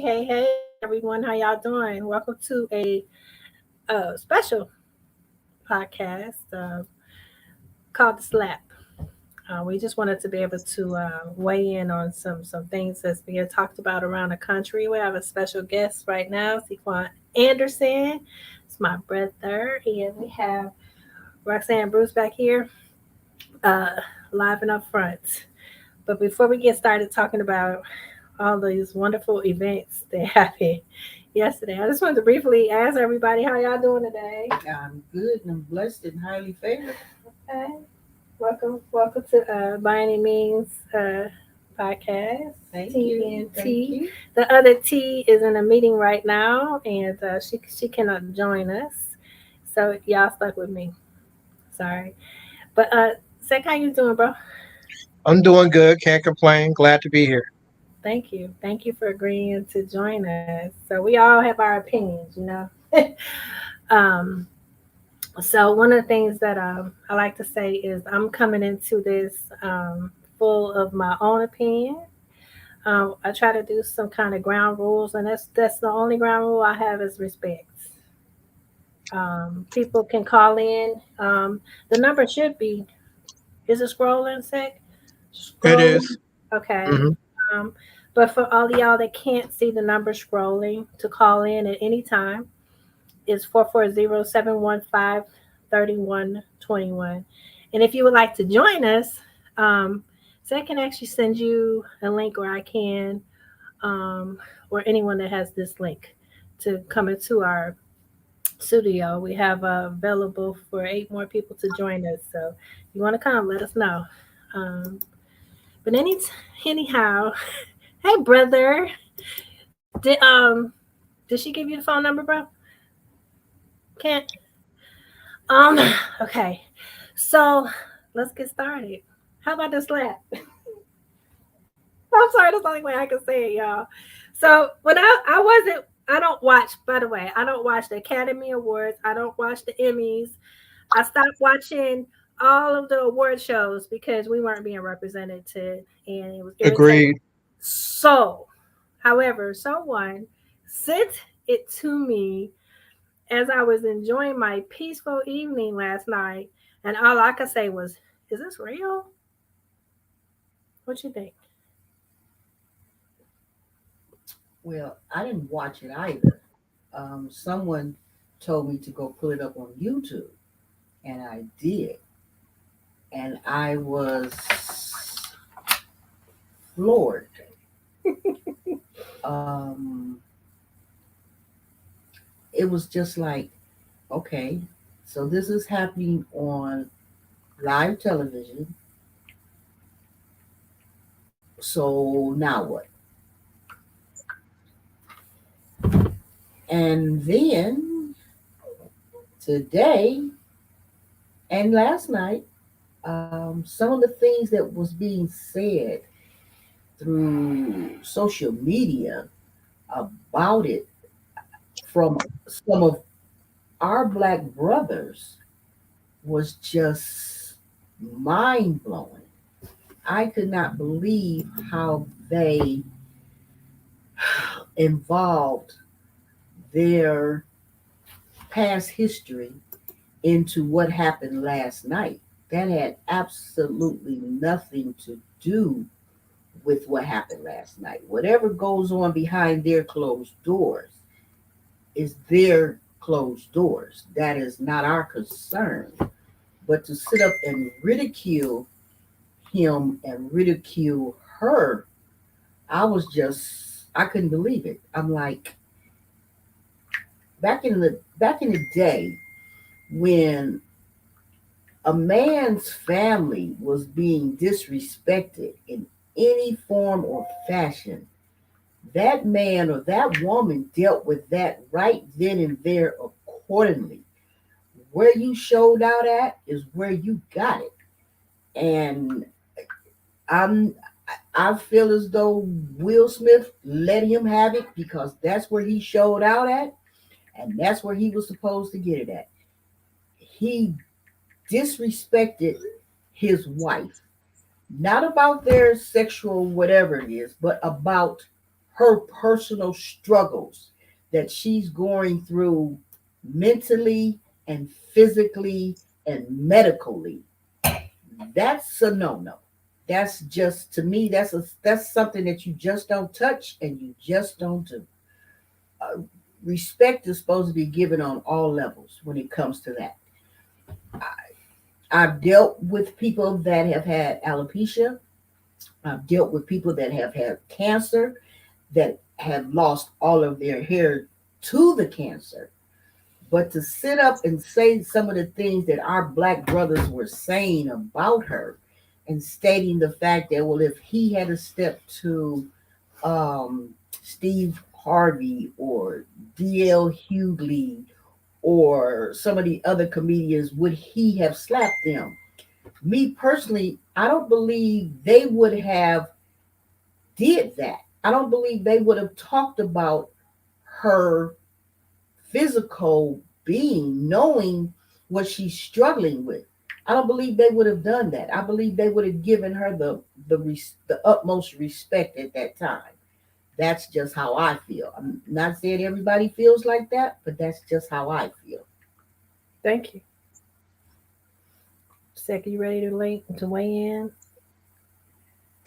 Hey, everyone. How y'all doing? Welcome to a special podcast called The Slap. We just wanted to be able to weigh in on some things that's being talked about around the country. We have a special guest right now, Sequan Anderson. It's my brother. And we have Roxanne Bruce back here, uh, live and up front. But before we get started talking about all these wonderful events that happened yesterday, I just wanted to briefly ask everybody how y'all doing today. I'm good and I'm blessed and highly favored. Okay. Welcome to By Any Means podcast. Thank you. Thank TNT. you. The other T is in a meeting right now, and she cannot join us. So y'all stuck with me. Sorry, but Zach, how you doing, bro? I'm doing good. Can't complain. Glad to be here. Thank you for agreeing to join us. So we all have our opinions. um, so one of the things that I like to say is I'm coming into this full of my own opinion. I try to do some kind of ground rules, and that's the only ground rule I have is respect. People can call in. The number should be, is it scrolling, Sec? It Scrolling. is. Okay. Hmm. Um, but for all of y'all that can't see the number scrolling to call in at any time, it's 440-715-3121. And if you would like to join us, so I can actually send you a link, or I can, um, or anyone that has this link to come into our studio. We have available for 8 more people to join us. So if you want to come, let us know. Um, but anyhow, hey brother, did did she give you the phone number, bro? Can't. Um. Okay. So let's get started. How about this slap? I'm sorry, that's the only way I can say it, y'all. So when I wasn't, I don't watch. By the way, I don't watch the Academy Awards. I don't watch the Emmys. I stopped watching all of the award shows because we weren't being represented, and it was irritating. Agreed. So, however, someone sent it to me as I was enjoying my peaceful evening last night, and all I could say was, "Is this real? What you think?" Well, I didn't watch it either. Someone told me to go pull it up on YouTube, and I did. And I was floored. Um, it was just like, okay, so this is happening on live television. So now what? And then today and last night, some of the things that was being said through social media about it from some of our black brothers was just mind blowing. I could not believe how they involved their past history into what happened last night. That had absolutely nothing to do with what happened last night. Whatever goes on behind their closed doors is their closed doors. That is not our concern. But to sit up and ridicule him and ridicule her, I couldn't believe it. I'm like, back in the day when a man's family was being disrespected in any form or fashion, that man or that woman dealt with that right then and there accordingly. Where you showed out at is where you got it. And I'm I feel as though Will Smith let him have it because that's where he showed out at and that's where he was supposed to get it at. He disrespected his wife, not about their sexual whatever it is, but about her personal struggles that she's going through mentally and physically and medically, that's a no-no. That's just, to me, that's something that you just don't touch and you just don't do. uh, Respect is supposed to be given on all levels when it comes to that. I've dealt with people that have had alopecia. I've dealt with people that have had cancer, that have lost all of their hair to the cancer. But to sit up and say some of the things that our black brothers were saying about her, and stating the fact that, well, if he had a step to Steve Harvey or D.L. Hughley or some of the other comedians, would he have slapped them? Me personally, I don't believe they would have did that. I don't believe they would have talked about her physical being, knowing what she's struggling with. I don't believe they would have done that. I believe they would have given her the utmost respect at that time. That's just how I feel. I'm not saying everybody feels like that, but that's just how I feel. Thank you. Sec, you ready to weigh in?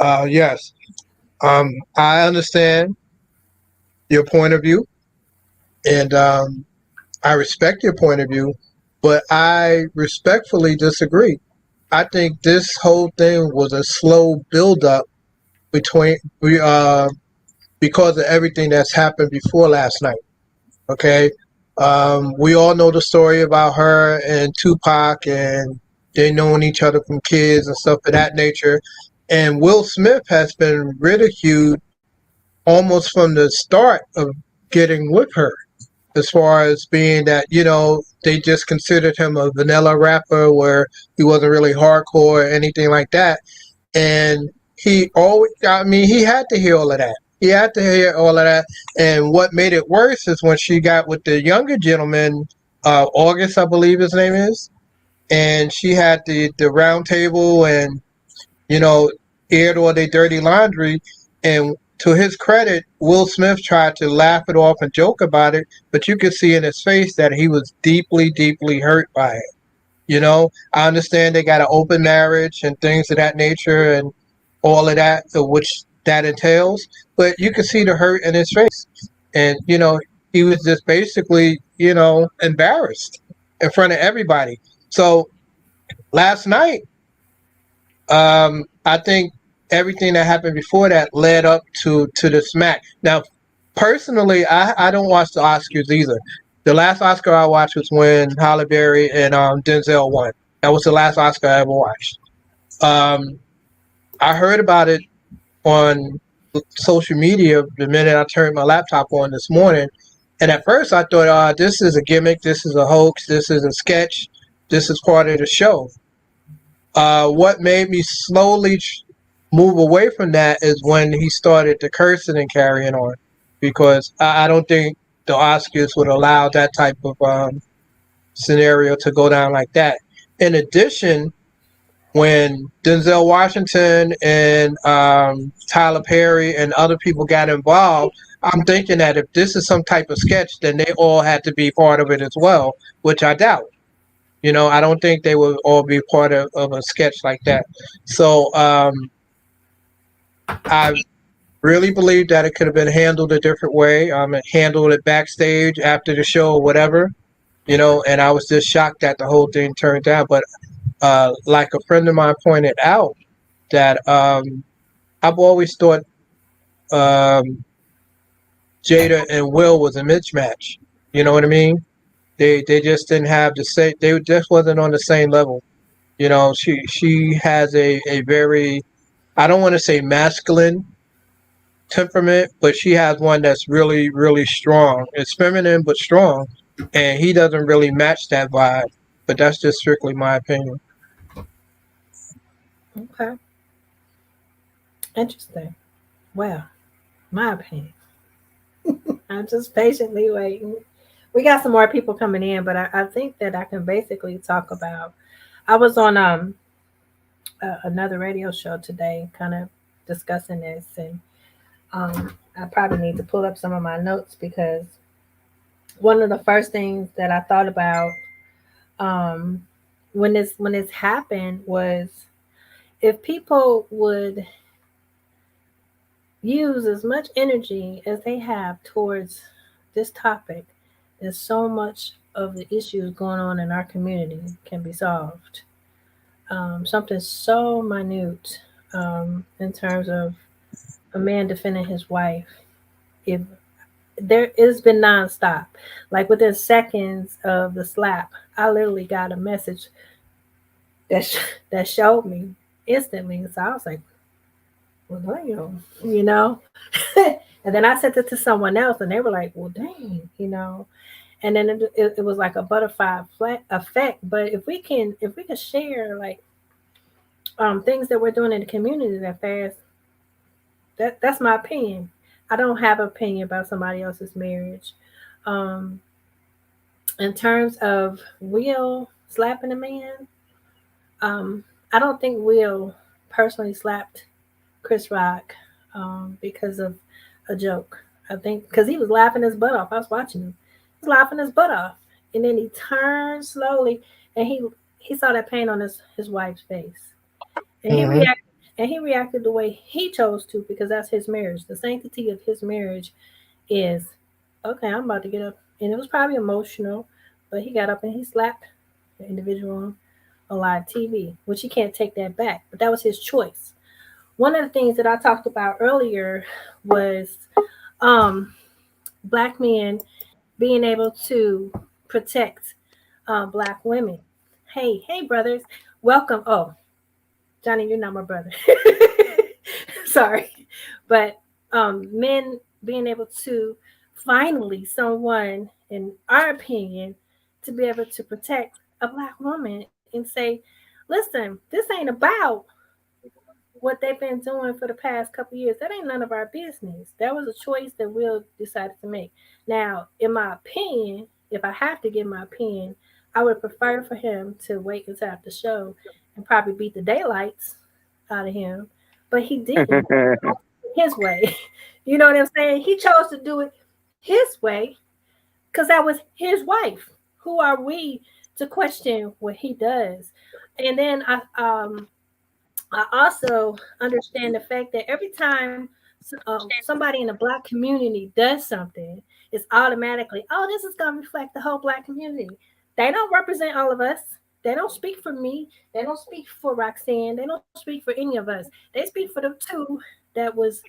Yes. I understand your point of view, and I respect your point of view, but I respectfully disagree. I think this whole thing was a slow buildup between because of everything that's happened before last night. Okay, we all know the story about her and Tupac, and they knowing each other from kids and stuff of that nature. And Will Smith has been ridiculed almost from the start of getting with her, as far as being that, they just considered him a vanilla rapper where he wasn't really hardcore or anything like that. And he always, I mean, he had to hear all of that. He had to hear all of that. And what made it worse is when she got with the younger gentleman, August, I believe his name is, and she had the round table and, you know, aired all their dirty laundry. And to his credit, Will Smith tried to laugh it off and joke about it, but you could see in his face that he was deeply, deeply hurt by it. I understand they got an open marriage and things of that nature and all of that, which that entails, but you could see the hurt in his face. And, he was just basically, embarrassed in front of everybody. So last night, I think everything that happened before that led up to the smack. Now, personally, I don't watch the Oscars either. The last Oscar I watched was when Halle Berry and Denzel won. That was the last Oscar I ever watched. Um, I heard about it on social media the minute I turned my laptop on this morning, and at first I thought, this is a gimmick, this is a hoax, this is a sketch, this is part of the show. What made me slowly move away from that is when he started the cursing and carrying on, because I don't think the Oscars would allow that type of scenario to go down like that. In addition, when Denzel Washington and Tyler Perry and other people got involved, I'm thinking that if this is some type of sketch, then they all had to be part of it as well, which I doubt. I don't think they would all be part of a sketch like that. So I really believe that it could have been handled a different way. Handled it backstage after the show or whatever, and I was just shocked that the whole thing turned out. But like a friend of mine pointed out, that I've always thought um, Jada and Will was a mismatch. You know what I mean? They just didn't have the same. They just wasn't on the same level. She has a very, I don't want to say masculine temperament, but she has one that's really, really strong. It's feminine but strong, and he doesn't really match that vibe. But that's just strictly my opinion. Okay. Interesting. Well, my opinion. I'm just patiently waiting. We got some more people coming in, but I think that I can basically talk about. I was on another radio show today, kind of discussing this, and I probably need to pull up some of my notes because one of the first things that I thought about um, when this happened was if people would use as much energy as they have towards this topic, there's so much of the issues going on in our community can be solved. Something so minute in terms of a man defending his wife. If there has been nonstop, like within seconds of the slap, I literally got a message that that showed me instantly. So I was like, well, damn, you know. And then I sent it to someone else, and they were like, well, dang, you know. And then it was like a butterfly effect. But if we can share like things that we're doing in the community that fast, that's my opinion. I don't have an opinion about somebody else's marriage. Um, in terms of Will slapping a man, um, I don't think Will personally slapped Chris Rock because of a joke. I think because he was laughing his butt off. I was watching him. He was laughing his butt off, and then he turned slowly, and he saw that pain on his wife's face, and he Hmm. reacted. And he reacted the way he chose to because that's his marriage. The sanctity of his marriage is okay. I'm about to get up, and it was probably emotional, but he got up and he slapped the individual on live TV, which he can't take that back. But that was his choice. One of the things that I talked about earlier was um, black men being able to protect black women. Hey, brothers, welcome. Oh, Johnny, you're not my brother. Sorry, but men being able to finally, someone, in our opinion, to be able to protect a black woman and say, listen, this ain't about what they've been doing for the past couple years. That ain't none of our business. That was a choice that Will decided to make. Now, in my opinion, if I have to give my opinion, I would prefer for him to wait until after the show and probably beat the daylights out of him. But he didn't his way. You know what I'm saying? He chose to do it his way because that was his wife. Who are we to question what he does? And then I also understand the fact that every time somebody in the black community does something, it's automatically, oh, this is going to reflect the whole black community. They don't represent all of us. They don't speak for me. They don't speak for Roxanne. They don't speak for any of us. They speak for the two that was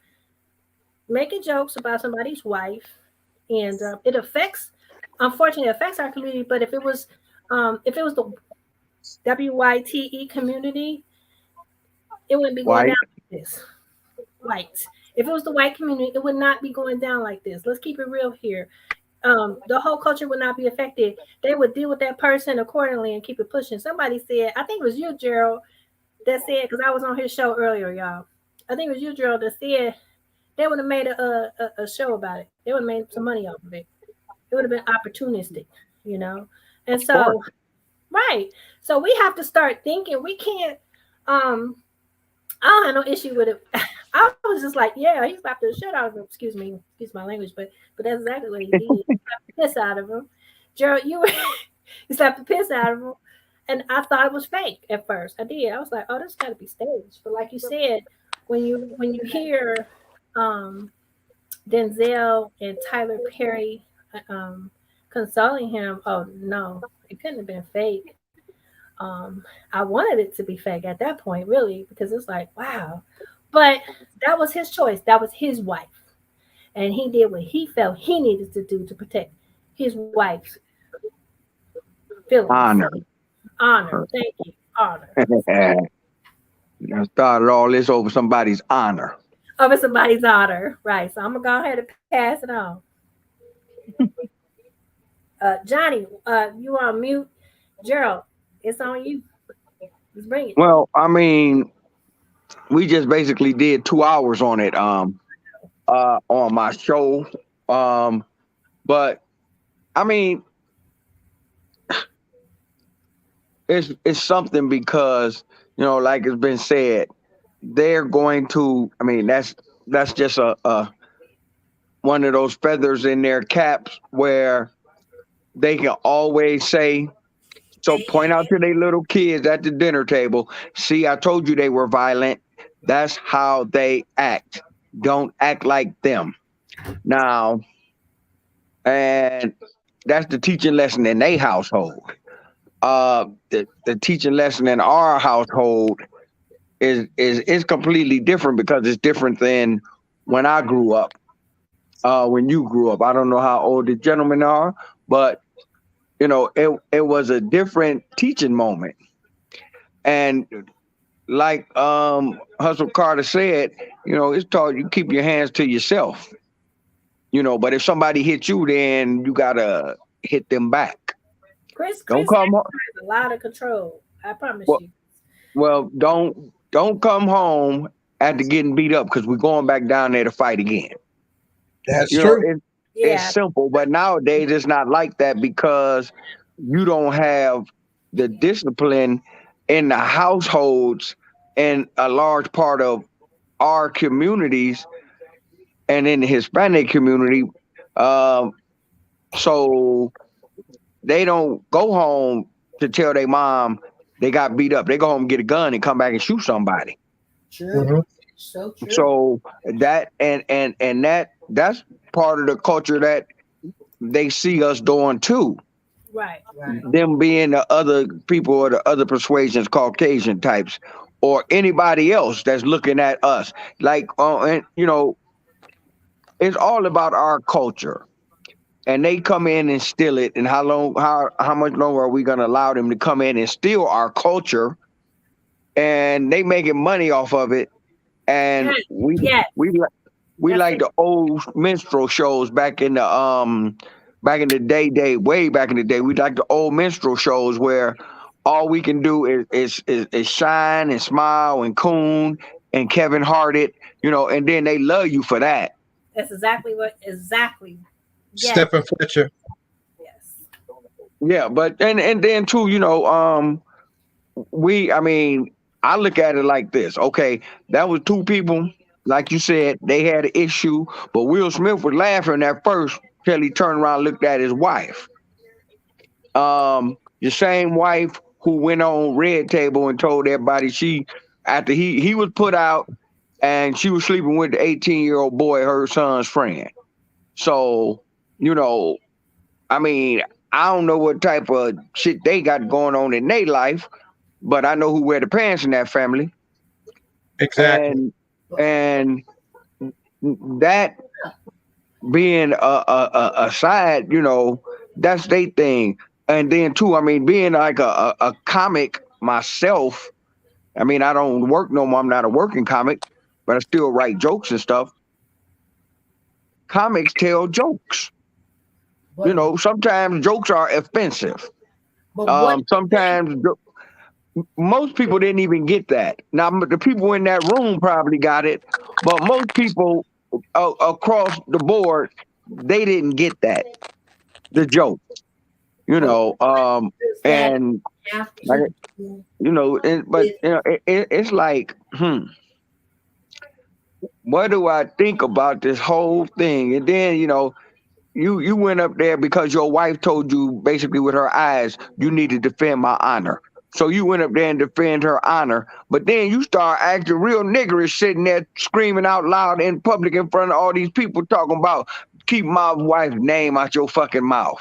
making jokes about somebody's wife, and it affects, unfortunately, it affects our community. But if it was the WYTE community, it wouldn't be going down White. like this. White. If it was the white community, it would not be going down like this. Let's keep it real here. The whole culture would not be affected. They would deal with that person accordingly and keep it pushing. Somebody said, I think it was you, Gerald, that said, because I was on his show earlier, y'all. I think it was you, Gerald, that said they would have made a show about it. They would have made some money off of it. It would have been opportunistic, you know? And Of course. so, right. So we have to start thinking. We can't, um, I don't have no issue with it. I was just like, yeah, he slapped the shit out of him. Excuse my language, but that's exactly what he did. He slapped the piss out of him. Gerald, you were he slapped the piss out of him. And I thought it was fake at first. I did. I was like, oh, this gotta be staged. But like you said, when you hear um Denzel and Tyler Perry consoling him, oh no, it couldn't have been fake. I wanted it to be fake at that point, really, because it's like, wow. But that was his choice. That was his wife. And he did what he felt he needed to do to protect his wife's feelings. Honor. Honor. Thank you. Honor. I started all this over somebody's honor. Over somebody's honor. Right. So I'm going to go ahead and pass it on. Johnny, you on mute. Gerald, it's on you. Let's bring it. Well, I mean, we just basically did 2 hours on it. On my show. Um, but I mean, it's something because like it's been said, they're going to. I mean, that's just a one of those feathers in their caps where they can always say, so point out to their little kids at the dinner table, see, I told you they were violent. That's how they act. Don't act like them. Now, and that's the teaching lesson in their household. The teaching lesson in our household is completely different because it's different than when I grew up. When you grew up, I don't know how old the gentlemen are, but it was a different teaching moment. And like Hustle Carter said, it's taught you keep your hands to yourself. But if somebody hits you, then you gotta hit them back. Don't Chris come. has a lot of control. I promise Well, you. well, don't come home after getting beat up because we're going back down there to fight again. That's You know, true. it's Yeah, simple, but nowadays it's not like that because you don't have the discipline in the households and a large part of our communities and in the Hispanic community. Um, so they don't go home to tell their mom they got beat up. They go home and get a gun and come back and shoot somebody. True. Hmm. So true. So that and that's part of the culture that they see us doing too. right. Right. Them being the other people or the other persuasions, Caucasian types, or anybody else that's looking at us. Like, and it's all about our culture. And they come in and steal it. And how much longer are we gonna allow them to come in and steal our culture? And they making money off of it. And Yes, we yes, we we that's like it. the old minstrel shows back in the day, way back in the day. We like the old minstrel shows where all we can do is shine and smile and coon and Kevin Hart it, and then they love you for that. That's exactly. Yes, Stephen Fletcher. yes. Yeah, but and then too, I mean, I look at it like this. Okay, that was two people, like you said, they had an issue, but Will Smith was laughing at first till he turned around and looked at his wife. The same wife who went on Red Table and told everybody after he was put out and she was sleeping with the 18-year-old boy, her son's friend. So, you know, I mean, I don't know what type of shit they got going on in their life, but I know who wear the pants in that family. Exactly. And But and that being a side, that's their thing. And then too, I mean, being like a comic myself, I mean, I don't work no more. I'm not a working comic, but I still write jokes and stuff. Comics tell jokes. but Sometimes jokes are offensive. what Sometimes most people didn't even get that. Now, the people in that room probably got it, but most people across the board, they didn't get that, the joke, but does that and have like, to do but with it's like, what do I think about this whole thing? And then, you went up there because your wife told you basically with her eyes, you need to defend my honor. So you went up there and defend her honor, but then you start acting real niggerish, sitting there screaming out loud in public in front of all these people talking about keep my wife's name out your fucking mouth.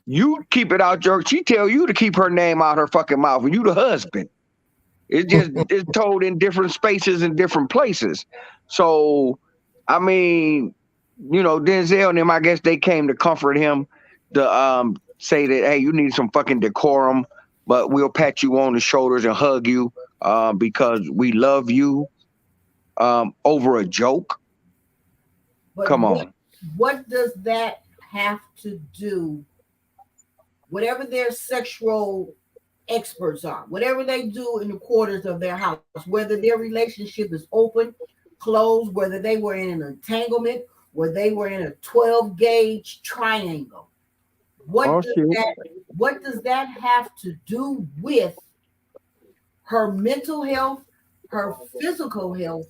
You keep it out she tell you to keep her name out her fucking mouth, and you the husband. It's told in different spaces and different places. So, I mean, Denzel and them, I guess they came to comfort him to say that, hey, you need some fucking decorum, but we'll pat you on the shoulders and hug you because we love you over a joke. but Come on. what does that have to do, whatever their sexual experts are, whatever they do in the quarters of their house, whether their relationship is open, closed, whether they were in an entanglement, whether they were in a 12 gauge triangle. What Oh does shit. that have to do with her mental health, her physical health,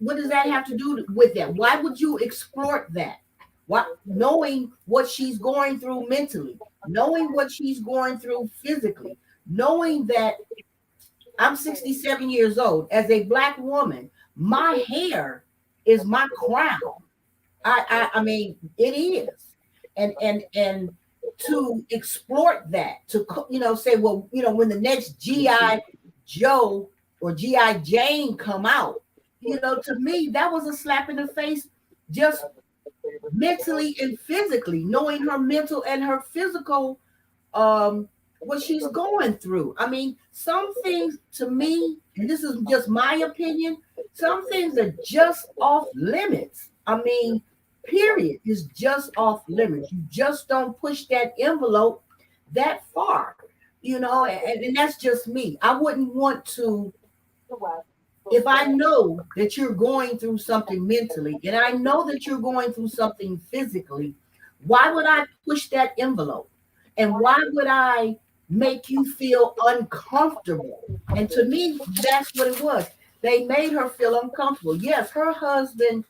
what does that have to do with that? Why would you exploit that? What, knowing what she's going through mentally, knowing what she's going through physically, knowing that I'm 67 years old. As a black woman, my hair is my crown. I mean, it is, and to exploit that, to say, well, when the next GI Joe or GI Jane come out, to me that was a slap in the face, just mentally and physically, knowing her mental and her physical, what she's going through. I mean, some things to me, and this is just my opinion, some things are just off limits. I mean, period, is just off limits. You just don't push that envelope that far, and that's just me. I wouldn't want to, if I know that you're going through something mentally and I know that you're going through something physically, why would I push that envelope? And why would I make you feel uncomfortable? And to me, that's what it was. They made her feel uncomfortable. Yes, her husband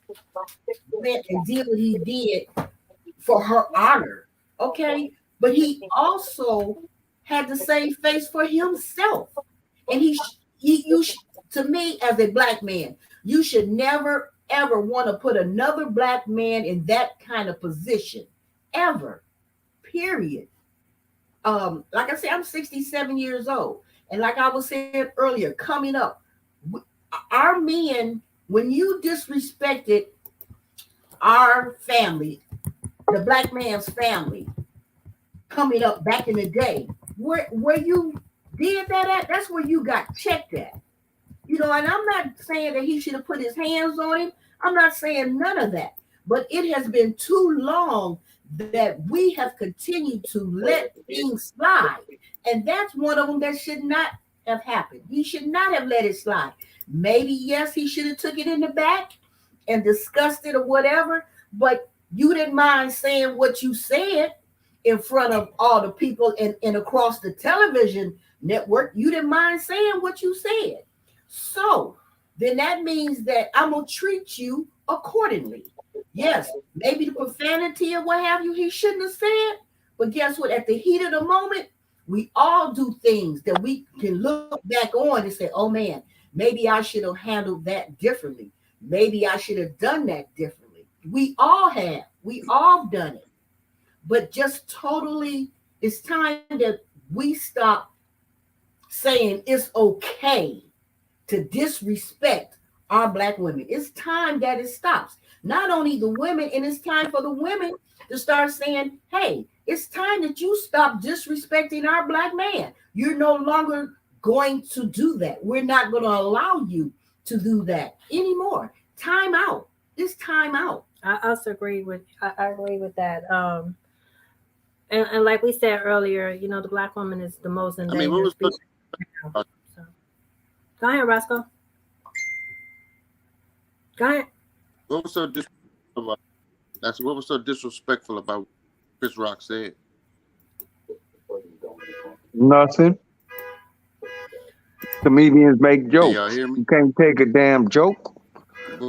went and did what he did for her honor. Okay. But he also had the same face for himself. And to me, as a black man, you should never ever want to put another black man in that kind of position, ever. Period. Like I said, I'm 67 years old, and like I was saying earlier, coming up, our men, when you disrespected our family, the black man's family, coming up back in the day, where you did that at, that's where you got checked at. And I'm not saying that he should have put his hands on him. I'm not saying none of that. But it has been too long that we have continued to let things slide. And that's one of them that should not have happened. He should not have let it slide. Maybe, yes, he should have took it in the back and discussed it or whatever. But you didn't mind saying what you said in front of all the people and across the television network. You didn't mind saying what you said. So then that means that I'm going to treat you accordingly. Yes, maybe the profanity or what have you, he shouldn't have said. But guess what? At the heat of the moment, we all do things that we can look back on and say, oh man, maybe I should have handled that differently. Maybe I should have done that differently. We all have. We all done it. But just totally, it's time that we stop saying it's okay to disrespect our black women. It's time that it stops. Not only the women, and it's time for the women to start saying, hey, it's time that you stop disrespecting our black man. You're no longer going to do that. We're not going to allow you to do that anymore. Time out. It's time out. I also I agree with that. And like we said earlier, the black woman is the most endangered species. So, go ahead, Roscoe. Go ahead. What was so disrespectful about, what was so disrespectful about what Chris Rock said? Nothing. Comedians make Can jokes. y'all hear me? You can't take a damn joke.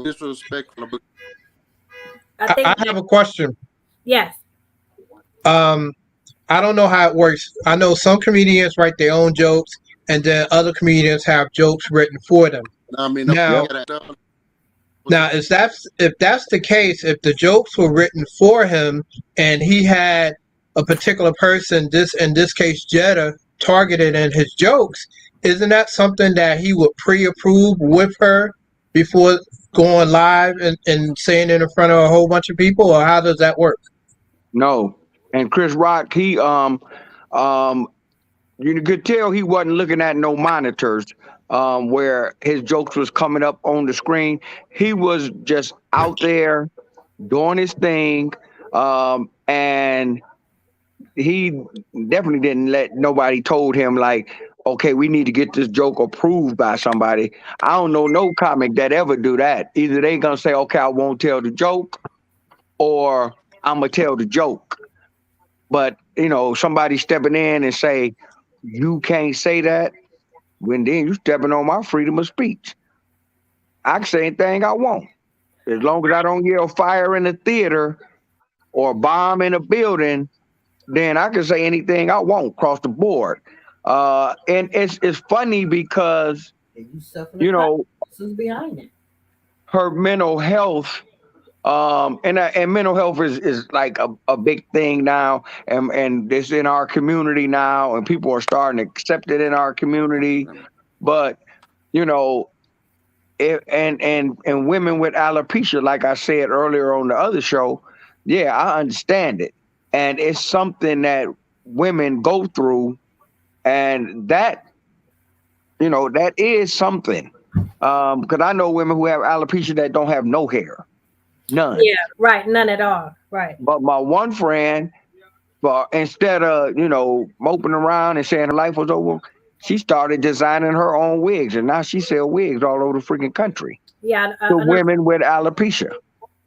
Disrespectful about. I have a question. Yes. I don't know how it works. I know some comedians write their own jokes, and then other comedians have jokes written for them. I mean, Now, stuff. if that's the case, if the jokes were written for him and he had a particular person, in this case Jetta, targeted in his jokes, isn't that something that he would pre-approve with her before going live and saying it in front of a whole bunch of people, or how does that work? No. And Chris Rock, you could tell he wasn't looking at no monitors where his jokes was coming up on the screen. He was just out there doing his thing, and he definitely didn't let nobody told him like, okay, we need to get this joke approved by somebody. I don't know no comic that ever do that. Either they gonna say, okay, I won't tell the joke, or I'm gonna tell the joke. But somebody stepping in and say, you can't say that, when then you stepping on my freedom of speech. I can say anything I want. As long as I don't yell fire in the theater or bomb in a building, then I can say anything I want across the board. And it's funny because, And you suffer the you know, consequences behind it. her mental health, and mental health is like a big thing now, and it's in our community now, and people are starting to accept it in our community. But you know, and women with alopecia, like I said earlier on the other show, yeah, I understand it, and it's something that women go through, and that is something. Because I know women who have alopecia that don't have no hair, none. Yeah, right. None at all. Right. But my one friend, but instead of moping around and saying her life was over, she started designing her own wigs, and now she sells wigs all over the freaking country Yeah, to I know. women with alopecia.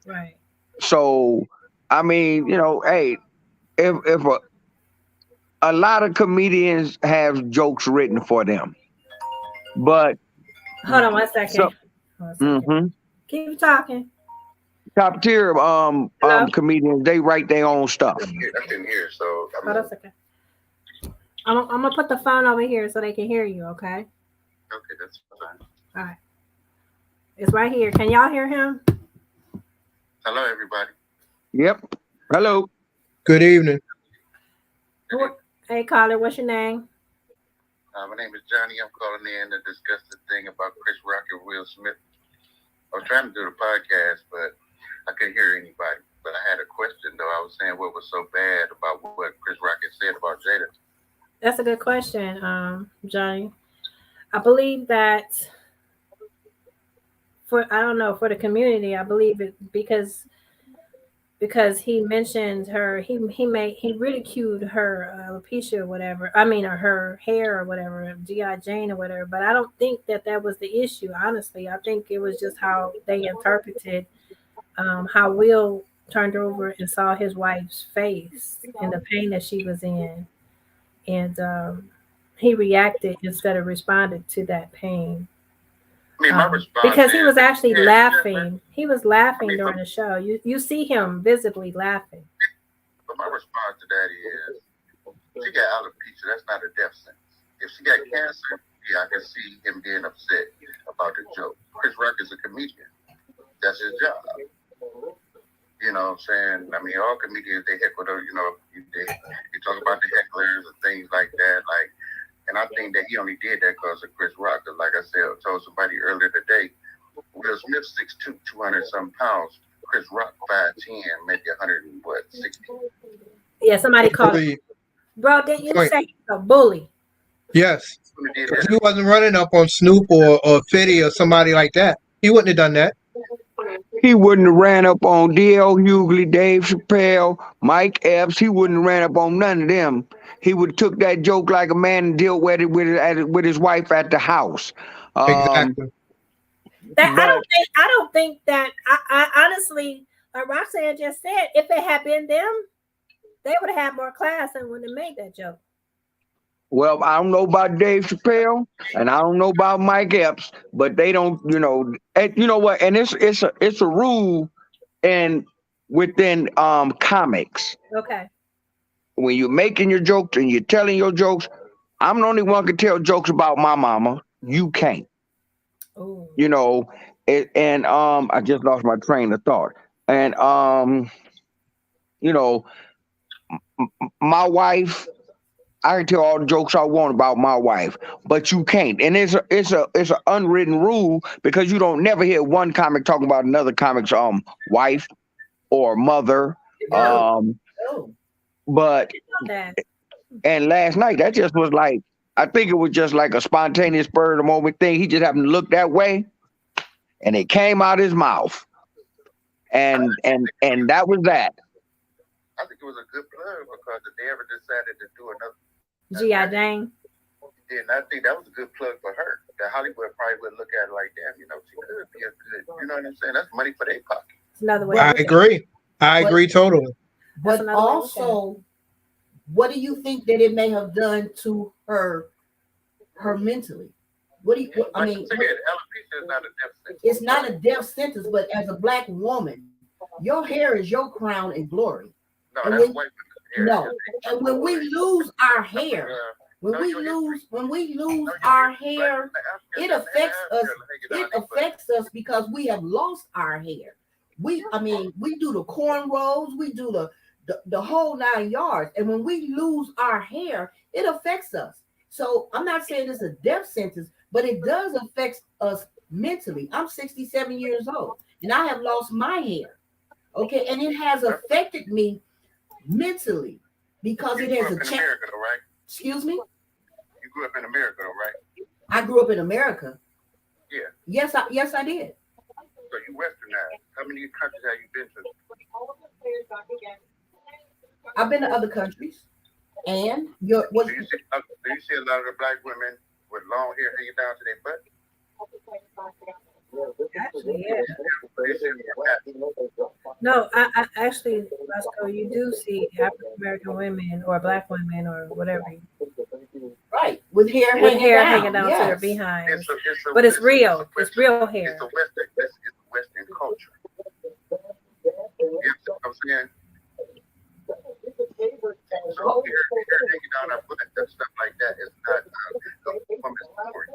Right. So, I mean, hey, if a lot of comedians have jokes written for them, but Hold on one second. so One second. hmm Keep talking. top tier Hello? comedians, they write their own stuff. I can hear. So Hold on a second. I'm gonna put the phone over here so they can hear you. Okay. okay, that's fine. All right. It's right here. Can y'all hear him? Hello, everybody. Yep. Hello. Good evening. Hey, caller. What's your name? My name is Johnny. I'm calling in to discuss the thing about Chris Rock and Will Smith. I was trying to do the podcast, but I couldn't hear anybody. But I had a question, though. I was saying what was so bad about what Chris Rock had said about Jada. That's a good question, Johnny. I believe that I don't know, for the community, I believe it because he mentioned her, he ridiculed her alopecia or whatever. I mean, or her hair or whatever, G.I. Jane or whatever. But I don't think that was the issue. Honestly, I think it was just how they interpreted how Will turned over and saw his wife's face and the pain that she was in, and he reacted instead of responded to that pain. I mean, my response Because he was is, actually yeah, laughing. He was laughing I mean, during the show. You see him visibly laughing. but my response to that is, she got alopecia. That's not a death sentence. If she got cancer, yeah, I can see him being upset about the joke. Chris Rock is a comedian. That's his job. You know what I'm saying? I mean, all comedians, they heckle, you talk about the hecklers and things like that. And I think that he only did that because of Chris Rock. Because like I said, I told somebody earlier today, Will Smith 6'2", 200 some pounds. Chris Rock 5'10", maybe 100 and what, 60. Yeah, somebody called him. Bully. Bro, didn't you Point. say he's a bully? Yes. Who did 'Cause that? he wasn't running up on Snoop or 50 or somebody like that. He wouldn't have done that. He wouldn't have ran up on D.L. Hughley, Dave Chappelle, Mike Epps. He wouldn't have ran up on none of them. He would have took that joke like a man and dealt with it with his wife at the house. Exactly. That But I don't think that I honestly, like Roxanne just said, if it had been them, they would have had more class and wouldn't have made that joke. well, I don't know about Dave Chappelle, and I don't know about Mike Epps, but they don't, and you know what? And it's a rule and within comics, Okay. when you're making your jokes and you're telling your jokes, I'm the only one can tell jokes about my mama. You can't. Oh. And I just lost my train of thought. And you know, my wife, I can tell all the jokes I want about my wife, but you can't. And it's a unwritten rule because you don't never hear one comic talking about another comic's wife or mother. No, Um, no. but That. and last night that just was like, I think it was just like a spontaneous spur of the moment thing. He just happened to look that way, and it came out his mouth, and that was that. I think it was a good plug because if they ever decided to do another, G.I. Jane. and I think that was a good plug for her. That Hollywood probably would look at it like, damn, she could be a good, you know what I'm saying? That's money for their pocket. It's another way. I to look at it. agree. I But- agree totally. That's But another way to look at also, what do you think that it may have done to her mentally? What do you? I Like mean, I said, alopecia is not a death It's not a death sentence, but as a black woman, your hair is your crown and glory. No, And that's when white women's hair. no, and when we lose our hair, when we lose our hair, it affects us. It affects us because we have lost our hair. I mean, we do the cornrows, we do the whole 9 yards, and when we lose our hair, it affects us. So I'm not saying it's a death sentence, but it does affect us mentally. I'm 67 years old, and I have lost my hair. Okay, and it has affected me mentally because You it grew has up a in change. America, though, right? Excuse me. You grew up in America, though, right? I grew up in America. Yeah. Yes, I did. So you westernized. How many countries have you been to? I've been to other countries, and your what? Do you see a lot of the black women with long hair hanging down to their butt? Actually, yeah. They say, No, I actually, Roscoe, you do see African American women or black women or whatever Right, with hair with hanging hair hanging down. down to their Yes. behinds, it's a, but it's it's a real. It's Western, real hair. it's a Western, it's a Western culture. You know what I'm saying? So hair hanging down our butt and stuff like that is not a woman's story.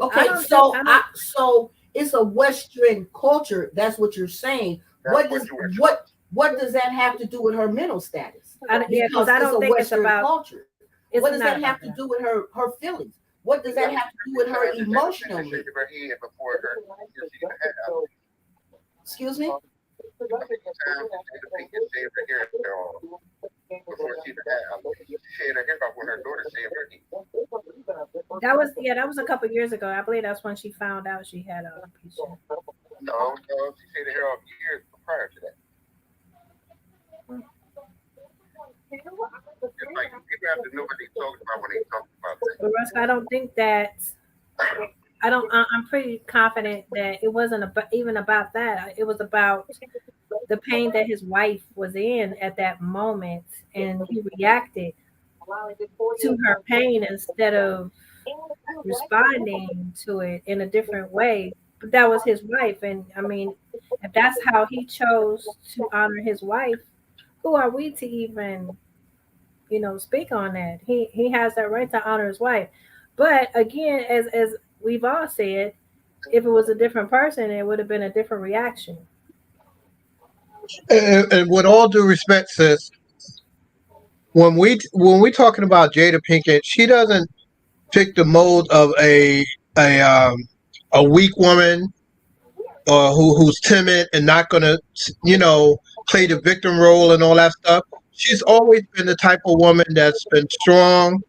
I Okay, don't think I don't. so it's a Western culture. That's what you're saying. That's What what does you were taught. what does that have to do with her mental status? Yeah, because Because I it's don't a think it's Western about. culture. What It's does not that have about to that. do with her feelings? What does that have to do with her emotionally? Shake of her head before her, she get her head out. Excuse me. Time she take a peek and shave her hair off before she get her head out. She shaved her hair off when her daughter shaved her head. That was a couple years ago. I believe that's when she found out she had alopecia. No, she shaved her hair off years prior to that. It's like people have to know what they talking about when they talk about that. But Rusk, I don't think that. I don't. I'm pretty confident that it wasn't even about that. It was about the pain that his wife was in at that moment, and he reacted to her pain instead of responding to it in a different way. But that was his wife, and I mean, if that's how he chose to honor his wife, who are we to even, speak on that? He has that right to honor his wife. But again, as we've all said, if it was a different person, it would have been a different reaction. And with all due respect, sis, when we talking about Jada Pinkett, she doesn't fit the mold of a um, a weak woman or who's timid and not gonna play the victim role and all that stuff. She's always been the type of woman that's been strong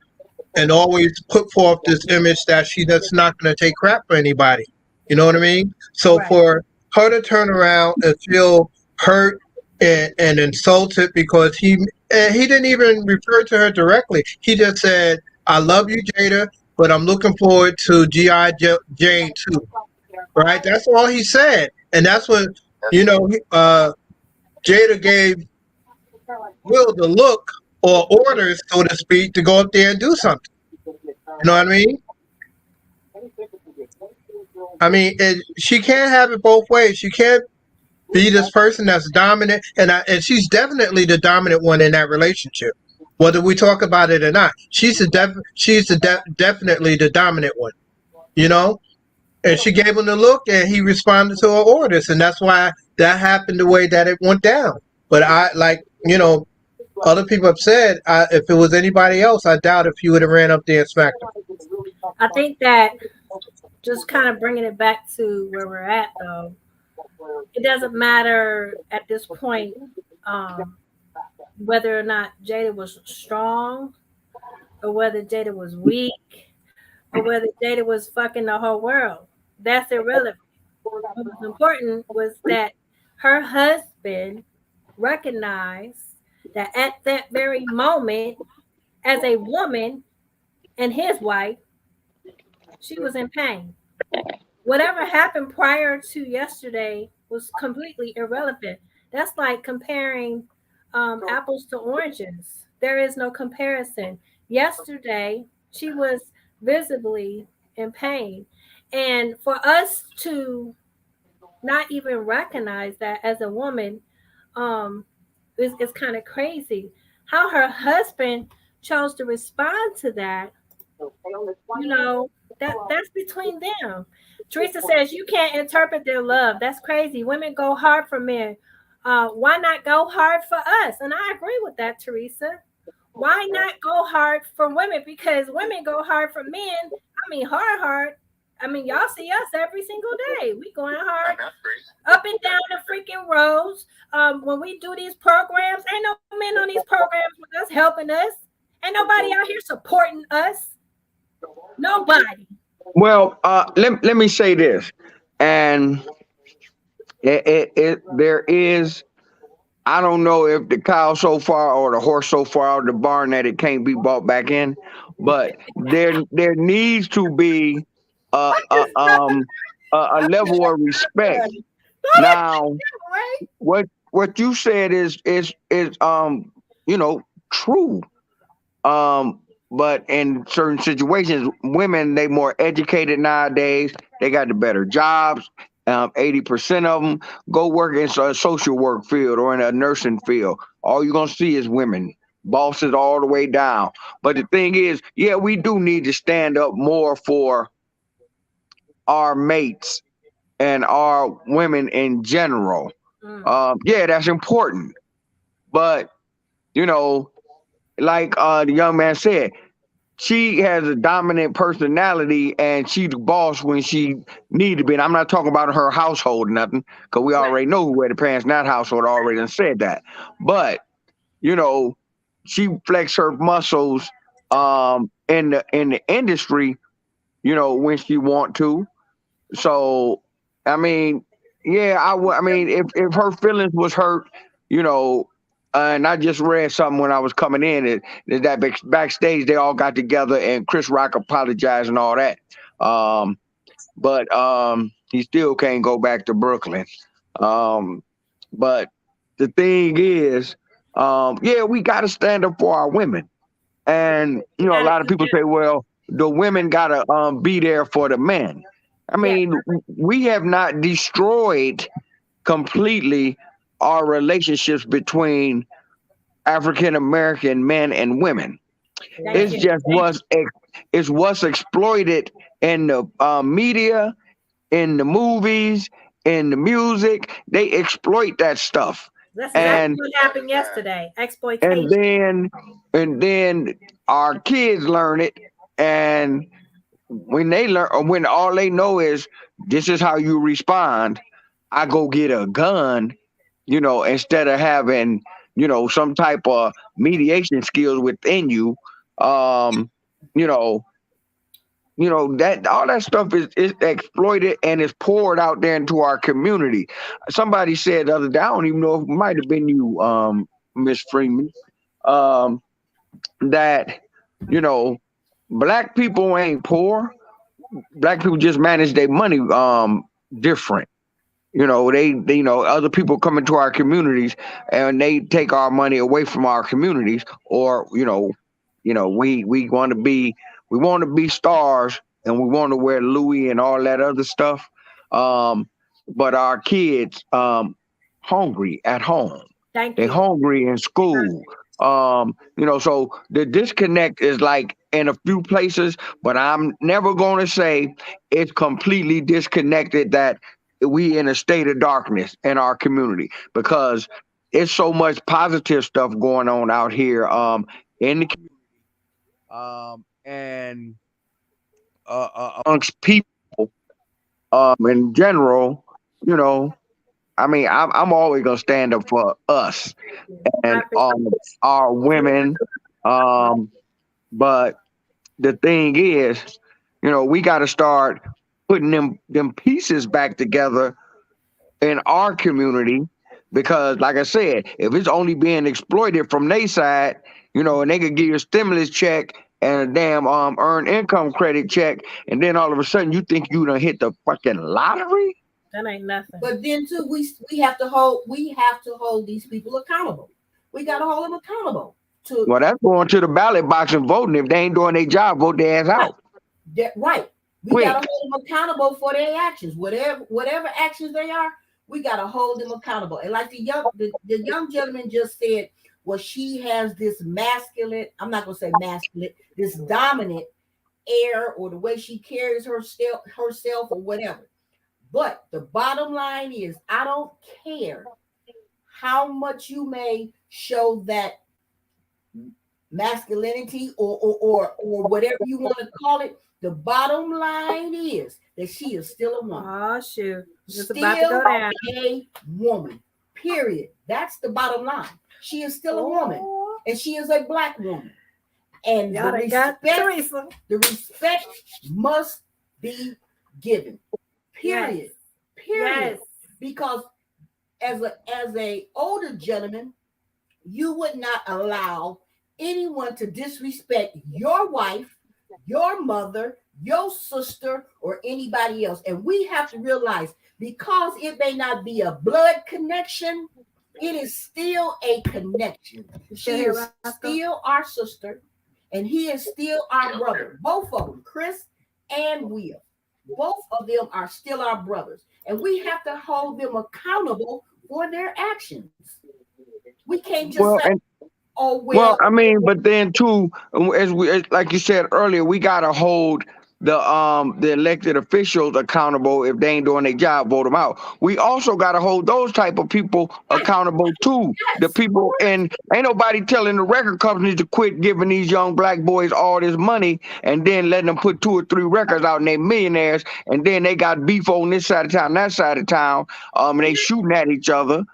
and always put forth this image that she that's not going to take crap for anybody. You know what I mean? So Right. for her to turn around and feel hurt and insulted because he didn't even refer to her directly. He just said, "I love you, Jada, but I'm looking forward to GI Jane too." Right? That's all he said, and that's what That's you know. Jada gave Will the look or orders, so to speak, to go up there and do something. You know what I mean? She can't have it both ways. She can't be this person that's dominant, and she's definitely the dominant one in that relationship. Whether we talk about it or not, definitely the dominant one. You know, and she gave him the look, and he responded to her orders, and that's why that happened the way that it went down. But other people have said if it was anybody else, I doubt if he would have ran up there and smacked him. I think that just kind of bringing it back to where we're at, though, it doesn't matter at this point um, whether or not Jada was strong or whether Jada was weak or whether Jada was fucking the whole world. That's irrelevant. What was important was that her husband recognized that at that very moment, as a woman and his wife, she was in pain. Whatever happened prior to yesterday was completely irrelevant. That's like comparing apples to oranges. There is no comparison. Yesterday, she was visibly in pain. And for us to not even recognize that as a woman. Um, it's kind of crazy how her husband chose to respond to that. You know, that's between them. Teresa says you can't interpret their love. That's crazy. Women go hard for men. Why not go hard for us? And I agree with that, Teresa. Why not go hard for women? Because women go hard for men. I mean, hard, hard. I mean, y'all see us every single day. We going hard up and down the freaking roads. When we do these programs, ain't no men on these programs with us helping us. Ain't nobody out here supporting us. Nobody. Well, let me say this, and there is. I don't know if the cow so far or the horse so far out of the barn that it can't be brought back in, but there needs to be a I a, just love um a level of respect. it. Now, Right? what you said is you know true. Um, but in certain situations, women they more educated nowadays. They got the better jobs. 80% of them go work in a social work field or in a nursing field. All you're gonna see is women, bosses all the way down. But the thing is, yeah, we do need to stand up more for our mates and our women in general. Mm. Yeah, that's important. But you know, like the young man said, she has a dominant personality and she the boss when she need to be. And I'm not talking about her household or nothing, because we Right. already know who wear the pants in that household already done said that. But, you know, she flex her muscles in the industry, when she want to. So, I mean, yeah, I mean, if her feelings was hurt, you know, and I just read something when I was coming in that backstage they all got together and Chris Rock apologized and all that. Um, but he still can't go back to Brooklyn. Um, but the thing is, yeah, we got to stand up for our women. And We a gotta lot of keep people them. say, well, the women gotta be there for the men. I Yeah. mean, we have not destroyed completely our relationships between African American men and women. Thank It's you. Right. just Thank you. it's what's exploited in the media, in the movies, in the music. They exploit that stuff, That's exactly and what happened yesterday. and Exploitation. then and then our kids learn it, and when they learn, or when all they know is this is how you respond, I go get a gun, instead of having, some type of mediation skills within you. Um, you know, that all that stuff is exploited and is poured out there into our community. Somebody said the other day, I don't even know if it might have been you, Miss Freeman, um, that you know, black people ain't poor. Black people just manage their money different. Other people come into our communities and they take our money away from our communities, or we want to be stars and we want to wear Louis and all that other stuff. Um, but our kids hungry at home. Thank They you. hungry in school. So the disconnect is like in a few places, but I'm never going to say it's completely disconnected that we in a state of darkness in our community, because it's so much positive stuff going on out here in the and amongst people in general. you know I mean, I'm always gonna stand up for us I and appreciate our women. Um, but the thing is, we got to start putting them pieces back together in our community, because, like I said, if it's only being exploited from their side, and they could give you a stimulus check and a damn earned income credit check, and then all of a sudden you think you done hit the fucking lottery. that ain't nothing. But then too, we have to hold these people accountable. We got to hold them accountable to Well, that's going to the ballot box and voting. If they ain't doing their job, vote their ass right. out. Right. We got quick. to hold them accountable for their actions, whatever actions they are. We got to hold them accountable. And like the young gentleman just said, well, she has this masculine. I'm not gonna say masculine. This dominant air or the way she carries herself or whatever. But the bottom line is, I don't care how much you may show that masculinity or whatever you want to call it. The bottom line is that she is still a woman. Oh shoot. It's Still about to go down. a woman. Period. That's the bottom line. She is still a woman. And she is a black woman. And Y'all done got Teresa. the respect must be given. Period. Yes. Period. Yes. Because as a older gentleman, you would not allow anyone to disrespect your wife, your mother, your sister, or anybody else. And we have to realize, because it may not be a blood connection, it is still a connection. She is still our sister, and he is still our brother. Both of them, Chris and Will. Both of them are still our brothers. And we have to hold them accountable for their actions. We can't just Well, say, and oh, well, I mean, but then too, like you said earlier, we gotta hold the elected officials accountable. If they ain't doing their job, vote them out. We also gotta hold those type of people accountable too. The yes, people, and ain't nobody telling the record companies to quit giving these young black boys all this money and then letting them put 2 or 3 records out and they millionaires, and then they got beef on this side of town, that side of town, and they shooting at each other.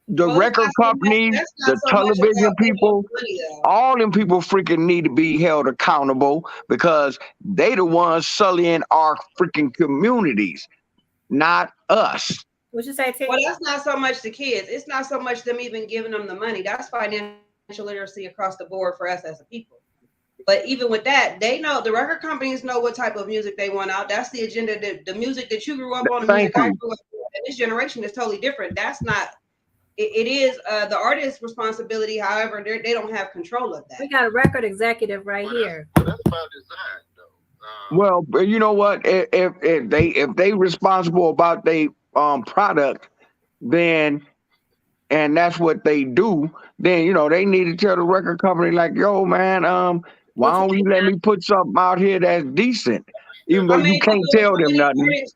The Well, record companies, that's not the so much television about giving people, them money, though. all them people freaking need to be held accountable because they the ones sullying our freaking communities, not us. What you say, T? Well, that's not so much the kids. It's not so much them even giving them the money. That's financial literacy across the board for us as a people. But even with that, they know, the record companies know what type of music they want out. That's the agenda. The music that you grew up on, the Thank music I you. grew up on, and this generation is totally different. That's not. It is the artist's responsibility. However, they don't have control of that. We got a record executive right here. That's by design, though. Well, but you know what? If they responsible about their product, then and that's what they do, then they need to tell the record company like, yo, man, why What you don't you think, let John? me put something out here that's decent, even though I you mean, can't there's tell so them many nothing. artists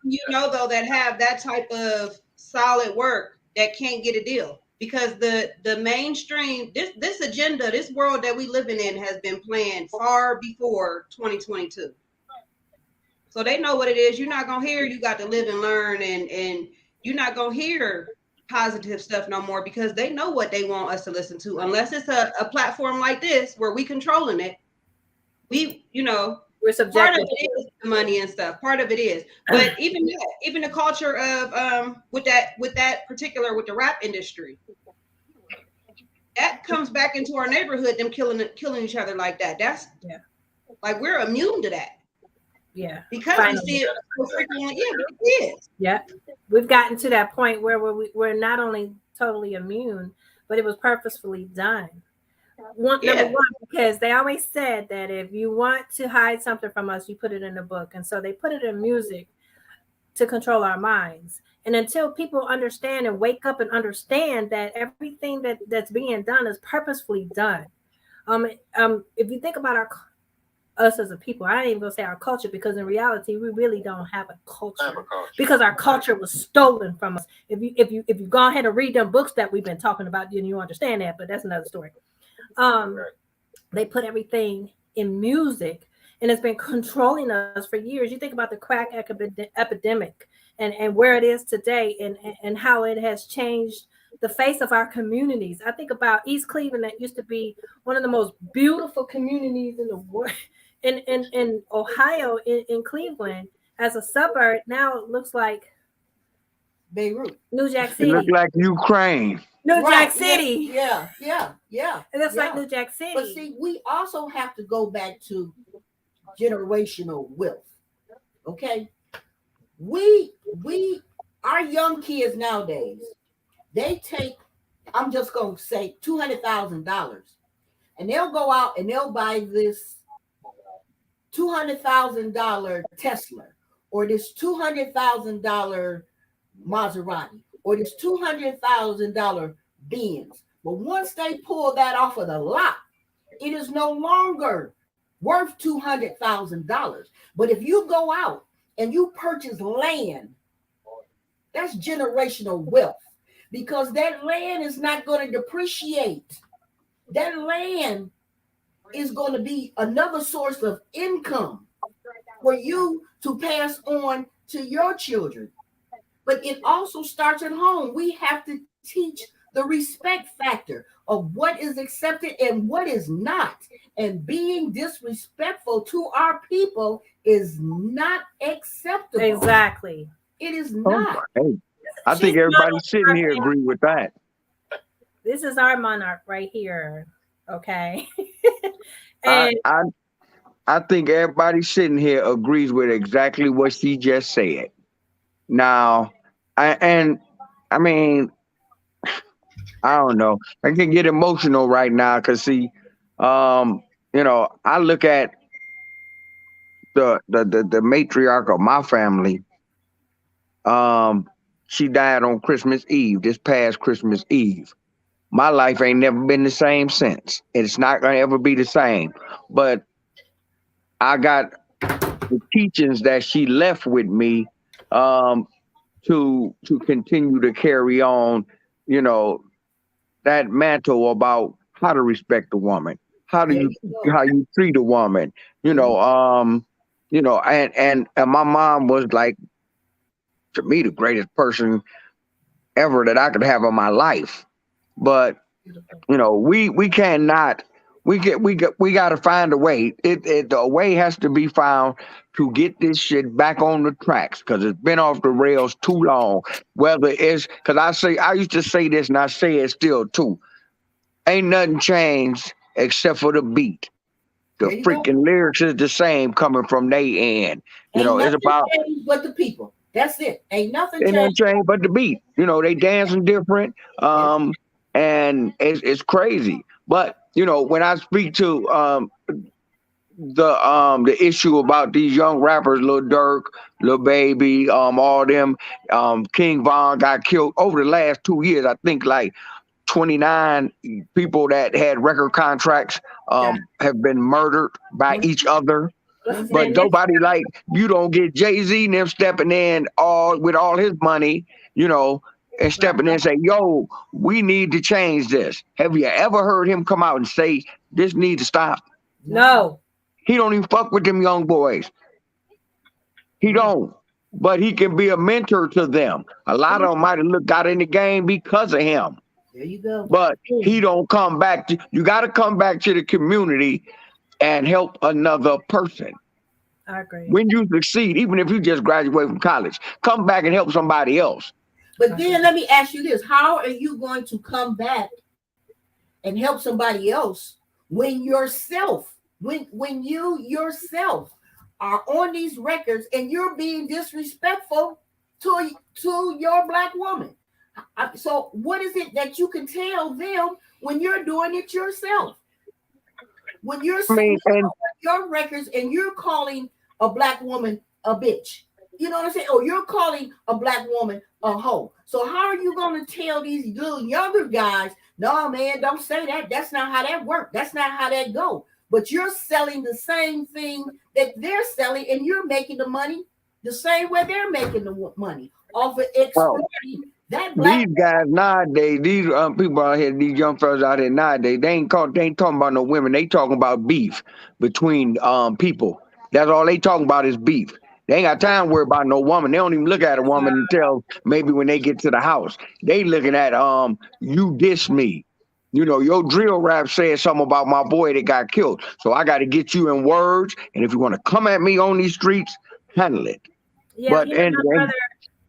though that have that type of solid work that can't get a deal because the mainstream this agenda, this world that we living in has been planned far before 2022. So they know what it is. You're not gonna hear you got to live and learn, and you're not gonna hear positive stuff no more because they know what they want us to listen to. Unless it's a platform like this where we controlling it, we We're part of subjective. it is the money and stuff. Part of it is, but even the culture of with that particular with the rap industry, that comes back into our neighborhood. Them killing each other like that. That's like we're immune to that. Yeah. Because Finally. we see it so frequently. Yeah, it is. Yeah. We've gotten to that point where we're not only totally immune, but it was purposefully done. Number one, because they always said that if you want to hide something from us, you put it in a book. And so they put it in music to control our minds. And until people understand and wake up and understand that everything that's being done is purposefully done. If you think about us as a people, I ain't even gonna say our culture, because in reality we really don't have a culture because our culture was stolen from us. If you go ahead and read them books that we've been talking about, then you understand that, but that's another story. They put everything in music, and it's been controlling us for years. You think about the crack epidemic and where it is today, and how it has changed the face of our communities. I think about East Cleveland, that used to be one of the most beautiful communities in the world, in Ohio, in Cleveland, as a suburb. Now it looks like Beirut, New Jack It look City. like Ukraine. New Jack City. Yeah. And that's like New Jack City. But see, we also have to go back to generational wealth. Okay, we our young kids nowadays, they take, I'm just gonna say $200,000, and they'll go out and they'll buy this $200,000 Tesla, or this $200,000 Maserati, or this $200,000 Benz. But once they pull that off of the lot, it is no longer worth $200,000. But if you go out and you purchase land, that's generational wealth, because that land is not going to depreciate. That land is going to be another source of income for you to pass on to your children. But it also starts at home. We have to teach the respect factor of what is accepted and what is not. And being disrespectful to our people is not acceptable. Exactly. It is Oh, not. hey, I She's think everybody monarch sitting here right agree with that. This is our monarch right here. Okay. I, And I I think everybody sitting here agrees with exactly what she just said. Now, and I mean, I don't know. I can get emotional right now because see, um, I look at the matriarch of my family. Um, she died on Christmas Eve, this past Christmas Eve. My life ain't never been the same since. It's not gonna ever be the same. But I got the teachings that she left with me, um, to continue to carry on, you know, that mantle about how to respect a woman, how do There you you go. how you treat a woman, Mhm. and my mom was like, to me, the greatest person ever that I could have in my life. But beautiful. we cannot. We got to find a way. The way has to be found to get this shit back on the tracks because it's been off the rails too long. Whether it's because I used to say this and I say it still too. Ain't nothing changed except for the beat. The There you go. freaking lyrics is the same coming from they end. Ain't It's nothing about changed but the people. That's it. Ain't nothing ain't nothing changed. changed but the beat. They dancing different. Yes. And it's crazy. But when I speak to the issue about these young rappers, Lil Durk, Lil Baby, all them, King Von got killed over the last 2 years. I think like 29 people that had record contracts Yeah. have been murdered by Mhm. each other. What's his But name? Mhm. Next. nobody like you don't get Jay-Z and them stepping in all with all his money, you know, and Right. stepping in and say, yo, we need to change this. Have you ever heard him come out and say this needs to stop? No. No. He don't even fuck with them young boys. He No. don't. But he can be a mentor to them. A lot of them might have got in the game because of him. There you go. But he don't come back to you got to come back to the community and help another person. I agree. When you succeed, even if you just graduate from college, come back and help somebody else. But then let me ask you this: how are you going to come back and help somebody else when you yourself are on these records and you're being disrespectful to your black woman? So what is it that you can tell them when you're doing it yourself? When you're I sitting mean, and on your records and you're calling a black woman a bitch. You know what I'm saying? Or you're calling a black woman a hoe. So how are you going to tell these little younger guys, no, man, don't say that. That's not how that works. That's not how that go. But you're selling the same thing that they're selling, and you're making the money the same way they're making the money off of well, exploiting that black. these guys nowadays, these people out here, these young fellas out here nowadays, they ain't talking about no women. They talking about beef between people. That's all they talking about is beef. They ain't got time to worry about no woman. They don't even look at a woman until maybe when they get to the house. They looking at you diss me. Your drill rap said something about my boy that got killed. So I got to get you in words. And if you want to come at me on these streets, handle it. Yeah, But you know and, my and brother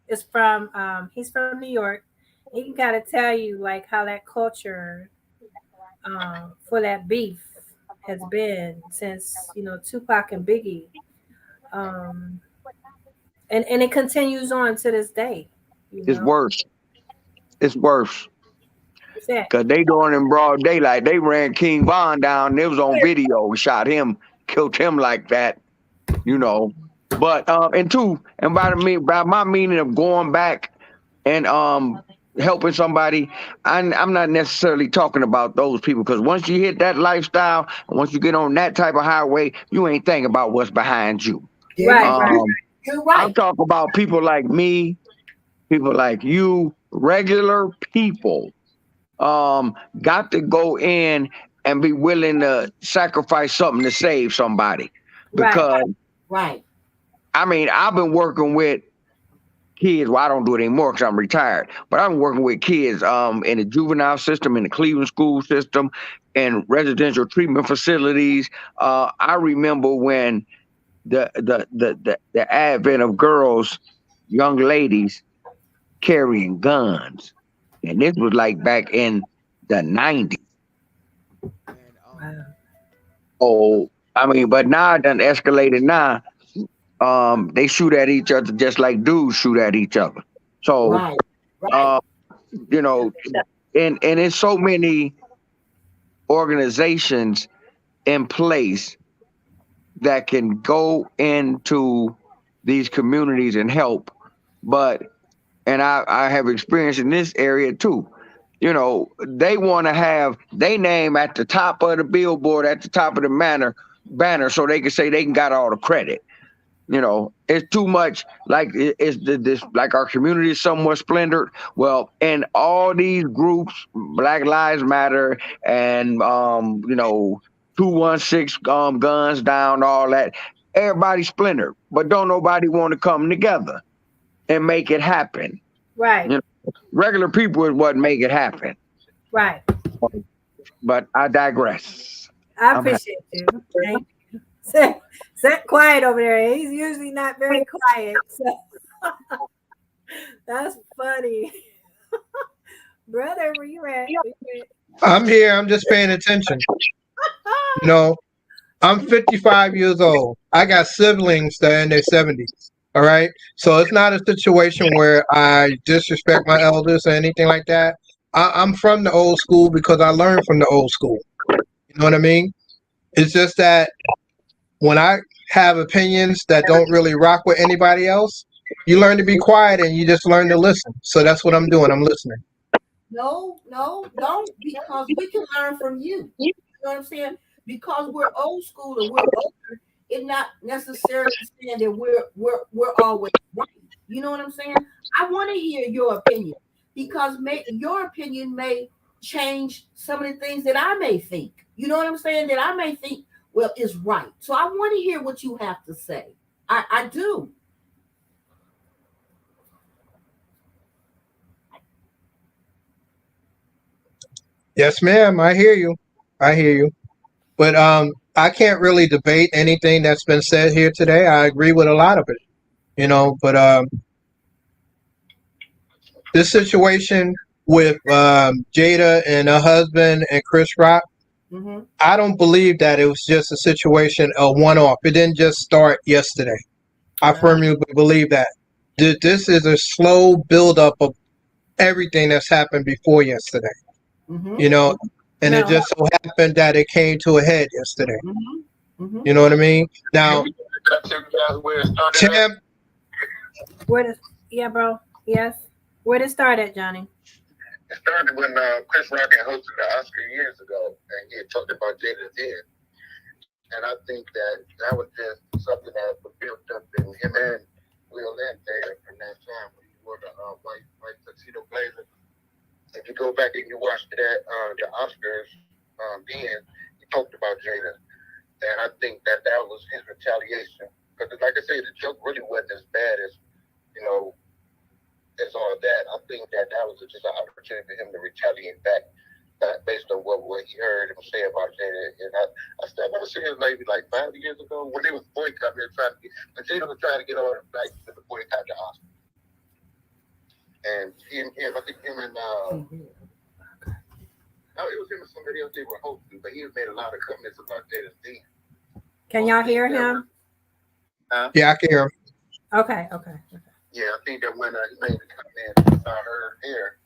is from he's from New York. He can kind of tell you like how that culture for that beef has been since Tupac and Biggie, um, and it continues on to this day. You it's know, worse. It's worse. what's that? Cause they doing in broad daylight. They ran King Von down. It was on video. We shot him, killed him like that. you know. But and two, and by my meaning of going back and helping somebody, I'm not necessarily talking about those people because once you hit that lifestyle, and once you get on that type of highway, you ain't thinking about what's behind you. There you Right, go. right, Um, You're I'm right. talking about people like me, people like you, regular people. Got to go in and be willing to sacrifice something to save somebody. right. Because Right. I mean, I've been working with kids. Well, I don't do it anymore because I'm retired. But I'm working with kids in the juvenile system, in the Cleveland school system, in residential treatment facilities. I remember when the advent of girls, young ladies carrying guns, and this was like back in the '90s. And Wow. oh, I mean, but now it done escalated. Now, they shoot at each other just like dudes shoot at each other. So, Right. Right. uh, you know, and there's so many organizations in place that can go into these communities and help. But and I have experience in this area too. You know, they want to have they name at the top of the billboard, at the top of the banner, so they can say they can got all the credit. You know, it's too much. Like it's this like our community is somewhat splintered. Well, in all these groups, Black Lives Matter and 216 guns down, all that. Everybody splintered, but don't nobody want to come together and make it happen. Right, You know, regular people is what make it happen. right. But I digress. I I'm happy. appreciate you. Thank you. Sit quiet over there. He's usually not very quiet. So that's funny. Brother, where you at? Where you I'm here. I'm just paying attention. You know, I'm 55 years old. I got siblings that are in their 70s. All right. So it's not a situation where I disrespect my elders or anything like that. I'm from the old school because I learned from the old school. You know what I mean? It's just that when I have opinions that don't really rock with anybody else, you learn to be quiet and you just learn to listen. So that's what I'm doing. I'm listening. No, no, don't, because we can learn from you. You know what I'm saying? Because we're old school and we're older, it's not necessarily saying that we're always right. You know what I'm saying? I want to hear your opinion because your opinion may change some of the things that I may think. You know what I'm saying? That I may think, well, is right. So I want to hear what you have to say. I do. Yes, ma'am. I hear you. I hear you. But I can't really debate anything that's been said here today. I agree with a lot of it, you know. But this situation with Jada and her husband and Chris Rock, Mm-hmm. I don't believe that it was just a situation, a one-off. It didn't just start yesterday. I Right. firmly believe that this is a slow buildup of everything that's happened before yesterday. Mm-hmm. You know, and it at? just so happened that it came to a head yesterday. Mm-hmm. Mm-hmm. You know what I mean? Now, Can I tell you guys where it started at? Tim, Where does yeah, bro? Yes. Where did it start at, Johnny? It started when Chris Rock had hosted the Oscar years ago, and he had talked about Jada then. And I think that was just something that was built up in him and Will and Jada from that time when he wore the white tuxedo blazer. If you go back and you watch the Oscars, then he talked about Jada, and I think that was his retaliation. Because, like I said, the joke really wasn't as bad as you know as all that. I think that was just an opportunity for him to retaliate back. Based on what he heard him say about Jada, and I still never seen it maybe like 5 years ago when they was boycotting, trying to get, when Jada was trying to get all the black people to boycott the Oscars, and I think him and no, it was him and somebody else they were hosting, but he had made a lot of comments about Jada's deed. Can So I y'all think hear that him? yeah, I can hear him. Okay, okay. yeah, I think that when he made the comment about her hair,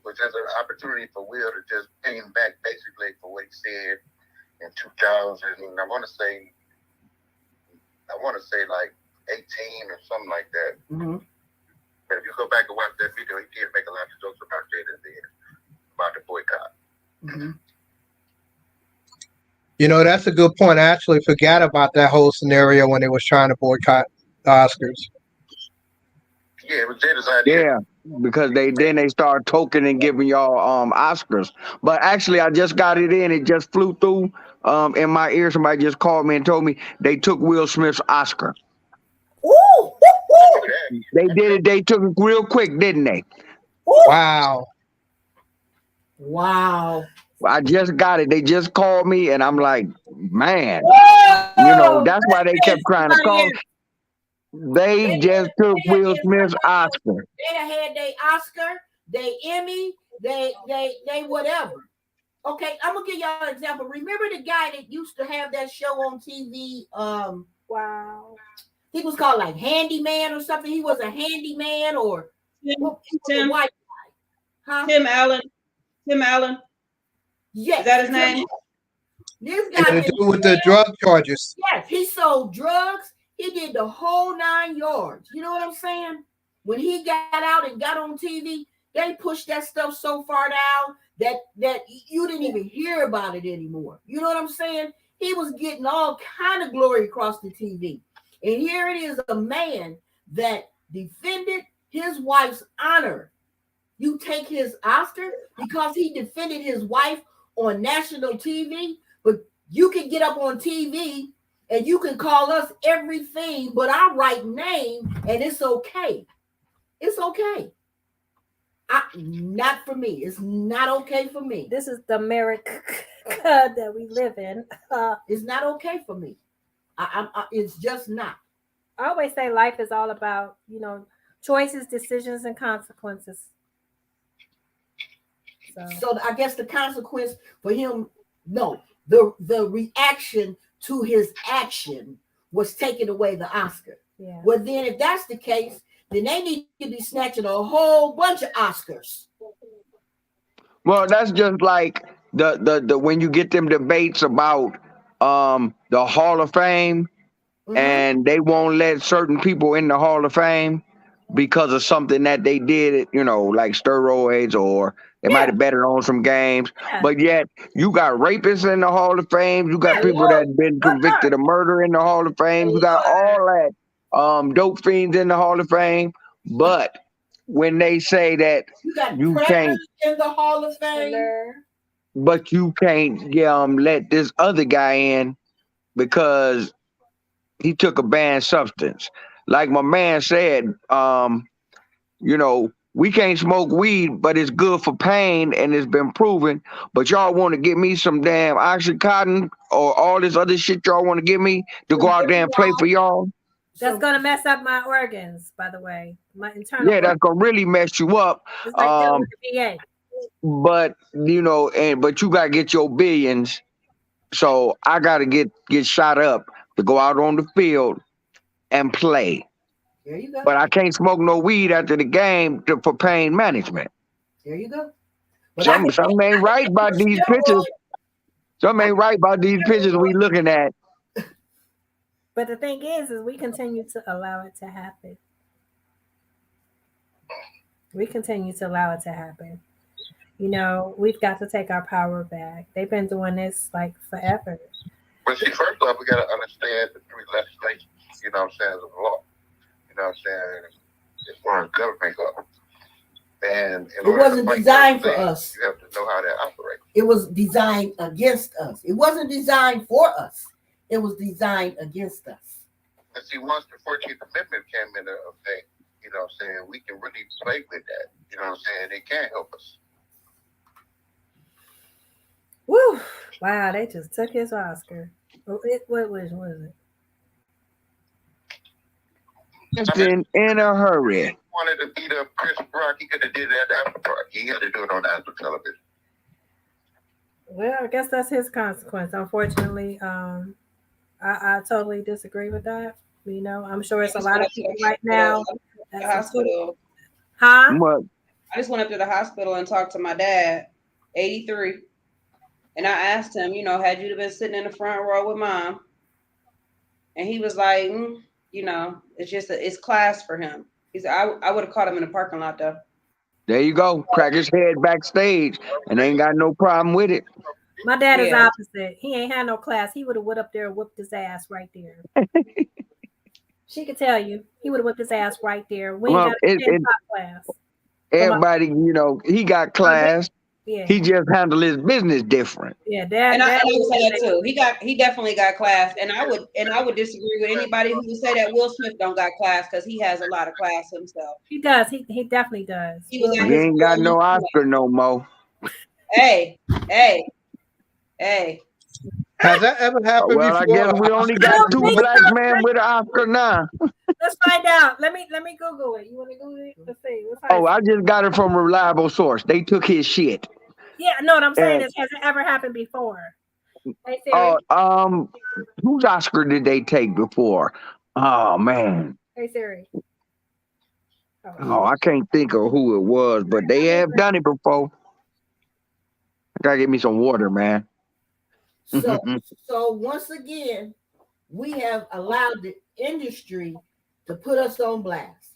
was just an opportunity for Will to just pay him back basically for what he said in 2000. I want to say I want to say like 18 or something like that. Mm-hmm. But if you go back and watch that video, he did make a lot of jokes about Jada then, about the boycott. Mm-hmm. You know, that's a good point. I actually forgot about that whole scenario when they was trying to boycott the Oscars. Yeah, it was Jada's idea. Yeah, because they start token and giving y'all Oscars. But actually, I just got it in. It just flew through in my ear. Somebody just called me and told me they took Will Smith's Oscar. Ooh, ooh, ooh, They did it. They took it real quick, didn't they? ooh. Wow. Wow. I just got it. They just called me, and I'm like, man, Whoa! that's why they kept trying to call. They just took Will Smith's Oscar. They done had their Oscar, they Emmy, they whatever. Okay, I'm gonna give y'all an example. Remember the guy that used to have that show on TV? Wow. He was called like Handyman or something. He was a handyman or he was a Tim, white guy. Huh? Tim Allen. Tim Allen. Yes. Is that his name? This Yeah, guy to do with the drug charges. yes, he sold drugs. He did the whole 9 yards. You know what I'm saying? When he got out and got on TV, they pushed that stuff so far down that you didn't even hear about it anymore. You know what I'm saying? He was getting all kind of glory across the TV. And here it is, a man that defended his wife's honor. You take his Oscar because he defended his wife on national TV, but you can get up on TV and you can call us everything but our right name, and it's okay. It's okay. Not for me. It's not okay for me. This is the America that we live in. It's not okay for me. It's just not. I always say life is all about, choices, decisions, and consequences. So I guess the consequence for him, no, the reaction to his action was taking away the Oscar. Yeah. Well, then if that's the case, then they need to be snatching a whole bunch of Oscars. Well, that's just like the when you get them debates about the Hall of Fame, and they won't let certain people in the Hall of Fame because of something that they did, like steroids, or they might have betted on some games. Yeah. But yet you got rapists in the Hall of Fame. You got people that have been convicted of murder in the Hall of Fame. You got all that dope fiends in the Hall of Fame. But when they say that You got you can't, predators in the Hall of Fame. but you can't let this other guy in because he took a banned substance. Like my man said, we can't smoke weed, but it's good for pain and it's been proven. But y'all want to give me some damn Oxycontin or all this other shit y'all want to give me to go out there and play for y'all? That's going to mess up my organs, by the way. My internal Yeah, that's going to really mess you up. It's like that with the VA. But, but you got to get your billions. So I got to get shot up to go out on the field and play. There you go. But I can't smoke no weed after the game for pain management. There you go. Some ain't right about these pictures. Some ain't right about these pictures we looking at. But the thing is we continue to allow it to happen. We continue to allow it to happen. We've got to take our power back. They've been doing this like forever. But see, first off, we got to understand the three legislations, of the law. You know what I'm saying? As far as government goes. And it wasn't designed for us. You have to know how that operates. It was designed against us. It wasn't designed for us. It was designed against us. And see, once the 14th Amendment came into effect, we can really play with that. It can help us. Woo! Wow, they just took his Oscar. What was it? Just in a hurry. Wanted to beat up Chris Rock, he could have did that after party. He had to do it on national television. Well, I guess that's his consequence. Unfortunately, I totally disagree with that. I'm sure it's a lot of people right now. The hospital. Huh? What? I just went up to the hospital and talked to my dad, 83. And I asked him, had you been sitting in the front row with mom, and he was like, it's just it's class for him. He said, I would have caught him in the parking lot though. There you go. Crack his head backstage and ain't got no problem with it. My dad is Yeah. opposite. He ain't had no class. He would have went up there and whooped his ass right there. She could tell you. He would have whipped his ass right there. We ain't Well, got a 10 pop class. So my, everybody, he got my dad, class. yeah. He just handled his business different. Yeah, And dad, I, dad. and I would say that too. He definitely got class, and I would disagree with anybody who would say that Will Smith don't got class because he has a lot of class himself. He does. He definitely does. He was Will at He Smith. his ain't got real no moment. Oscar no more. Hey, hey, hey. Has that ever happened Well, I guess before? we only I got don't two think Oscar? black so. men with an Oscar now. Let's find out. Let me Google it. You want to Google it? Let's see. Let's find. Oh, I just got it from a reliable source. They took his shit. Yeah, no. What I'm saying And is, has it ever happened before? Hey Siri. um, whose Oscar did they take before? Oh man. Hey Siri. Oh Oh, shit. I can't think of who it was, but they have done it before. I gotta get me some water, man. So, so once again, we have allowed the industry to put us on blast.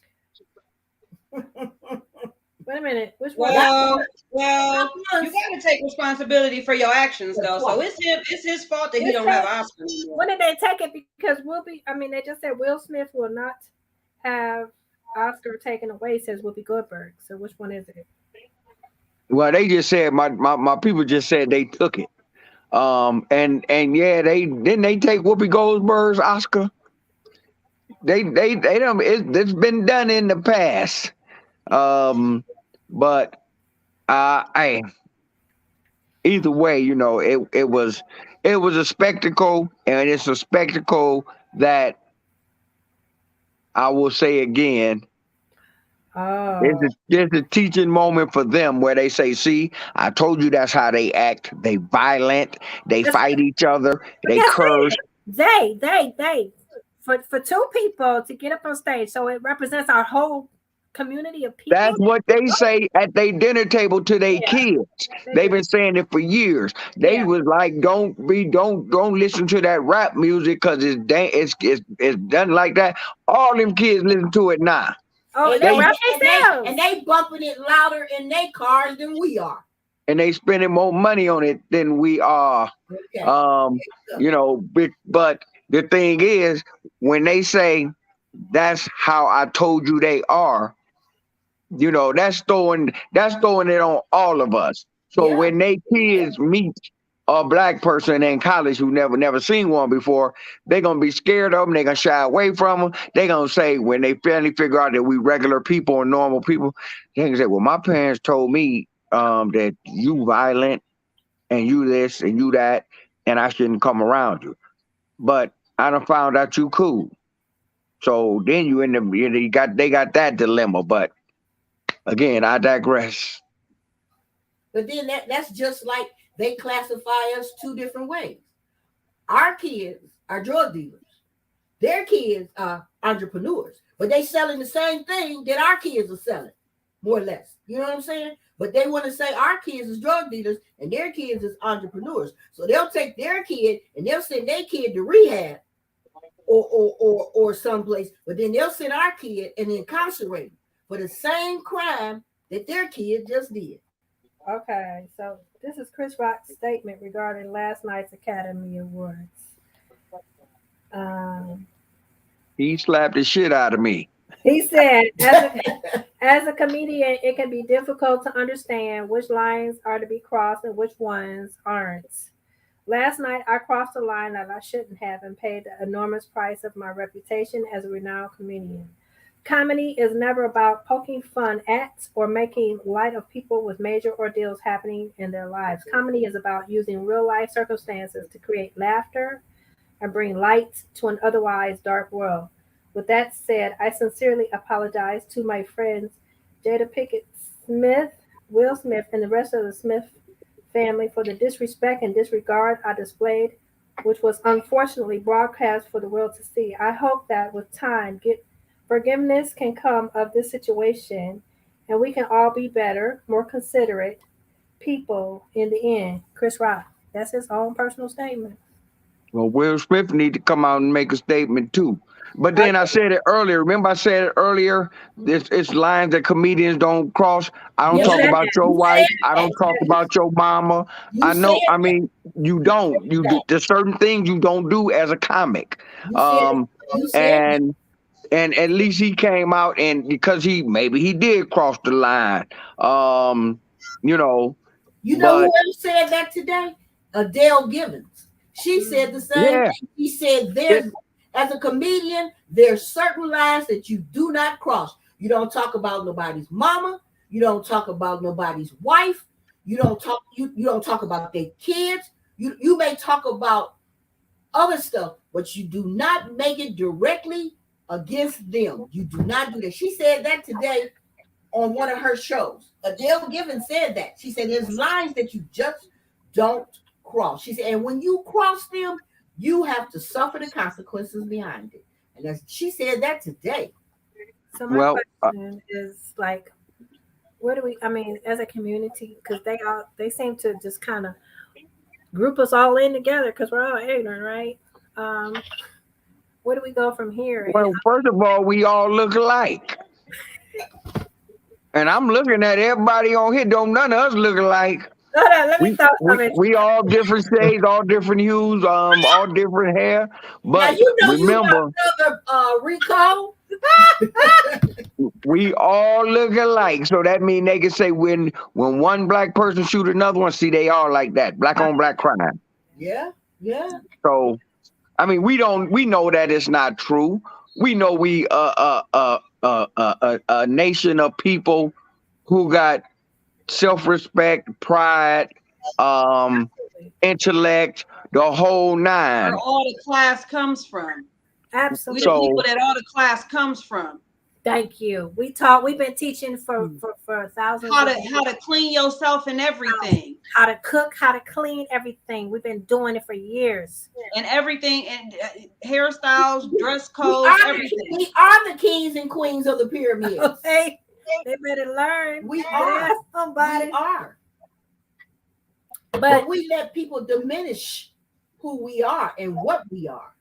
Wait a minute. Which one? Not Well, not well, you once, got to take responsibility for your actions, but though. So twice. it's his fault that he It don't have says, an Oscar anymore. when did they take it? Because I mean, they just said Will Smith will not have Oscar taken away. Says Whoopi Goldberg. So which one is it? Well, they just said my people just said they took it. And yeah, they take Whoopi Goldberg's Oscar. They don't. It's been done in the past. But I either way, it was a spectacle, and it's a spectacle that I will say again. Oh, There's a teaching moment for them where they say, "See, I told you that's how they act. They violent. They but fight each other. They guess curse." what? They for two people to get up on stage, so it represents our whole community of people. That's what they say at their dinner table to their Yeah, kids. they They've do. been saying it for years. They Yeah. was like, don't listen to that rap music because it's done like that. All them kids listen to it now. Oh, And they They rap and themselves. they bumping it louder in their cars than we are. and they spending more money on it than we are. Okay. Um, but the thing is, when they say that's how I told you they are, that's throwing it on all of us. So Yeah. when they kids meet a black person in college who never seen one before, they're gonna be scared of them. They're gonna shy away from them. They're gonna say when they finally figure out that we regular people or normal people, they can say, "Well, my parents told me that you violent and you this and you that, and I shouldn't come around you. But I done found out you cool." So then they got that dilemma. But again, I digress. But then that's just like they classify us two different ways. Our kids are drug dealers. Their kids are entrepreneurs, but they selling the same thing that our kids are selling, more or less. You know what I'm saying? But they want to say our kids is drug dealers and their kids is entrepreneurs. So they'll take their kid and they'll send their kid to rehab or someplace, but then they'll send our kid and incarcerate for the same crime that their kid just did. Okay, so this is Chris Rock's statement regarding last night's Academy Awards. Um, He slapped the shit out of me. he said, as a comedian, it can be difficult to understand which lines are to be crossed and which ones aren't. Last night, I crossed a line that I shouldn't have and paid the enormous price of my reputation as a renowned comedian. Comedy is never about poking fun at or making light of people with major ordeals happening in their lives. Comedy is about using real life circumstances to create laughter and bring light to an otherwise dark world. With that said, I sincerely apologize to my friends Jada Pickett Smith, Will Smith, and the rest of the Smith family for the disrespect and disregard I displayed, which was unfortunately broadcast for the world to see. I hope that with time, forgiveness can come of this situation and we can all be better, more considerate people in the end. Chris Rock. That's his own personal statement. Well, Will Smith need to come out and make a statement too. But Oh, then I said it earlier. Remember, I said it earlier. It's lines that comedians don't cross. I don't you Yeah, talk said about that. your you wife. said I that don't talk today. about your mama. You I said know. I that. mean, you You said don't. You do. that. There's certain things you don't do as a comic. You said it. Um, You said that. and and at least he came out and because he did cross the line. Um, you know, You know who but else said that today? Adele Givens. She said the same yeah, thing. She said it as a comedian, there's certain lines that you do not cross. You don't talk about nobody's mama. You don't talk about nobody's wife. You don't talk about their kids. You may talk about other stuff, but you do not make it directly against them. You do not do that. She said that today on one of her shows. Adele Given said that. She said there's lines that you just don't cross. She said, and when you cross them, you have to suffer the consequences behind it. And she said that today. So my well. question is like, where do we? I mean, as a community, because they seem to just kind of group us all in together because we're all ignorant, right? Um, where do we go from here? And Well, first of all, we all look alike. And I'm looking at everybody on here. Don't none of us look alike. hold on, let me We throw we something. we all different shades, all different hues, all different hair. Now But you know you got remember, another Rico. we all look alike. So that means they can say when one black person shoot another one, see they all like that. Black on black crime. Yeah, yeah. So I mean we know that it's not true. We know we a nation of people who got self-respect, pride, um, intellect, the whole Where nine. all the class comes from. We the Absolutely. people So that all the class comes from. Thank you. We've been teaching for thousands of How to years clean yourself and everything. how to cook, how to clean everything. We've been doing it for years. And everything and hairstyles, dress We codes, are everything. we are the kings and queens of the pyramids. Okay, they better learn. We They better are. ask somebody. We are. But But we let people diminish who we are and what we are.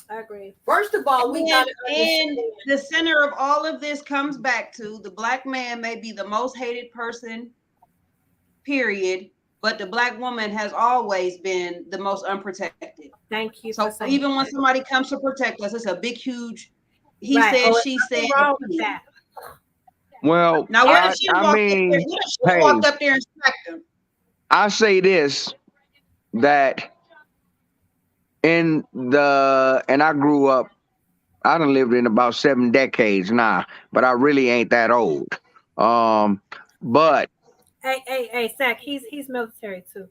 I agree. First of all, we got to And understand. the center of all of this comes back to the black man may be the most hated person, period, but the black woman has always been the most unprotected. Thank you for So saying even when that. somebody comes to protect us, it's a big, huge he Right. said, Oh, she there's said. nothing wrong with that. well, Now, what if she I walked up there? mean, What if she hey, walked up there and smacked him? I say this that in the and I grew up. I done lived in about 7 decades now, but I really ain't that old. Um, but Hey, Zach, he's military too.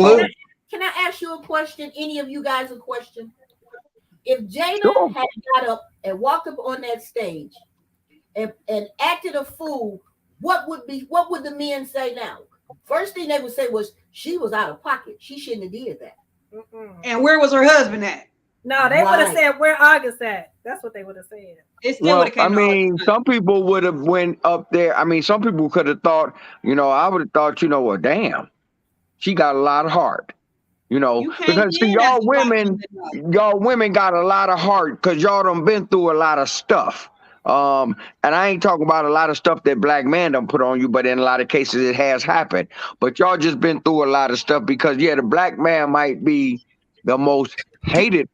Can I, Salute. can I ask you a question? Any of you guys a question? If Jada sure, had got up and walked up on that stage and acted a fool, what would the men say now? First thing they would say was she was out of pocket. She shouldn't have did that. Mm-mm. And where was her husband at? No, they would have Right. said where August at. That's what they would have said. It still would well, have I came to mean, August. some people would have went up there. I mean, some people could have thought, I would have thought, well, damn, she got a lot of heart. You came Because see, in as a black woman. y'all women got a lot of heart because y'all done been through a lot of stuff. And I ain't talking about a lot of stuff that black man done put on you, but in a lot of cases it has happened. But y'all just been through a lot of stuff because yeah, the black man might be the most hated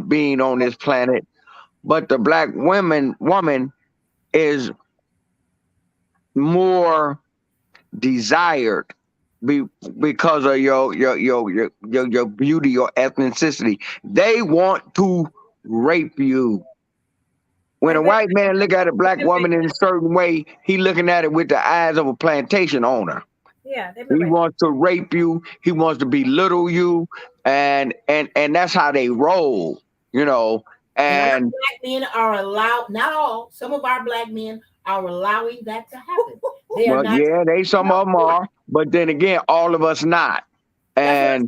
being on this planet, but the black woman is more desired be, because of your beauty, your ethnicity. They want to rape you. When They a better, white man look at a black they woman in a certain way, he looking at it with the eyes of a plantation owner. yeah, they've been He right. wants to rape you. He wants to belittle you, and that's how they roll, you know. And our And black men are allowed, not all, some of our black men are allowing that to happen. They are well, not. yeah, they some of them are, but then again, all of us not. That's what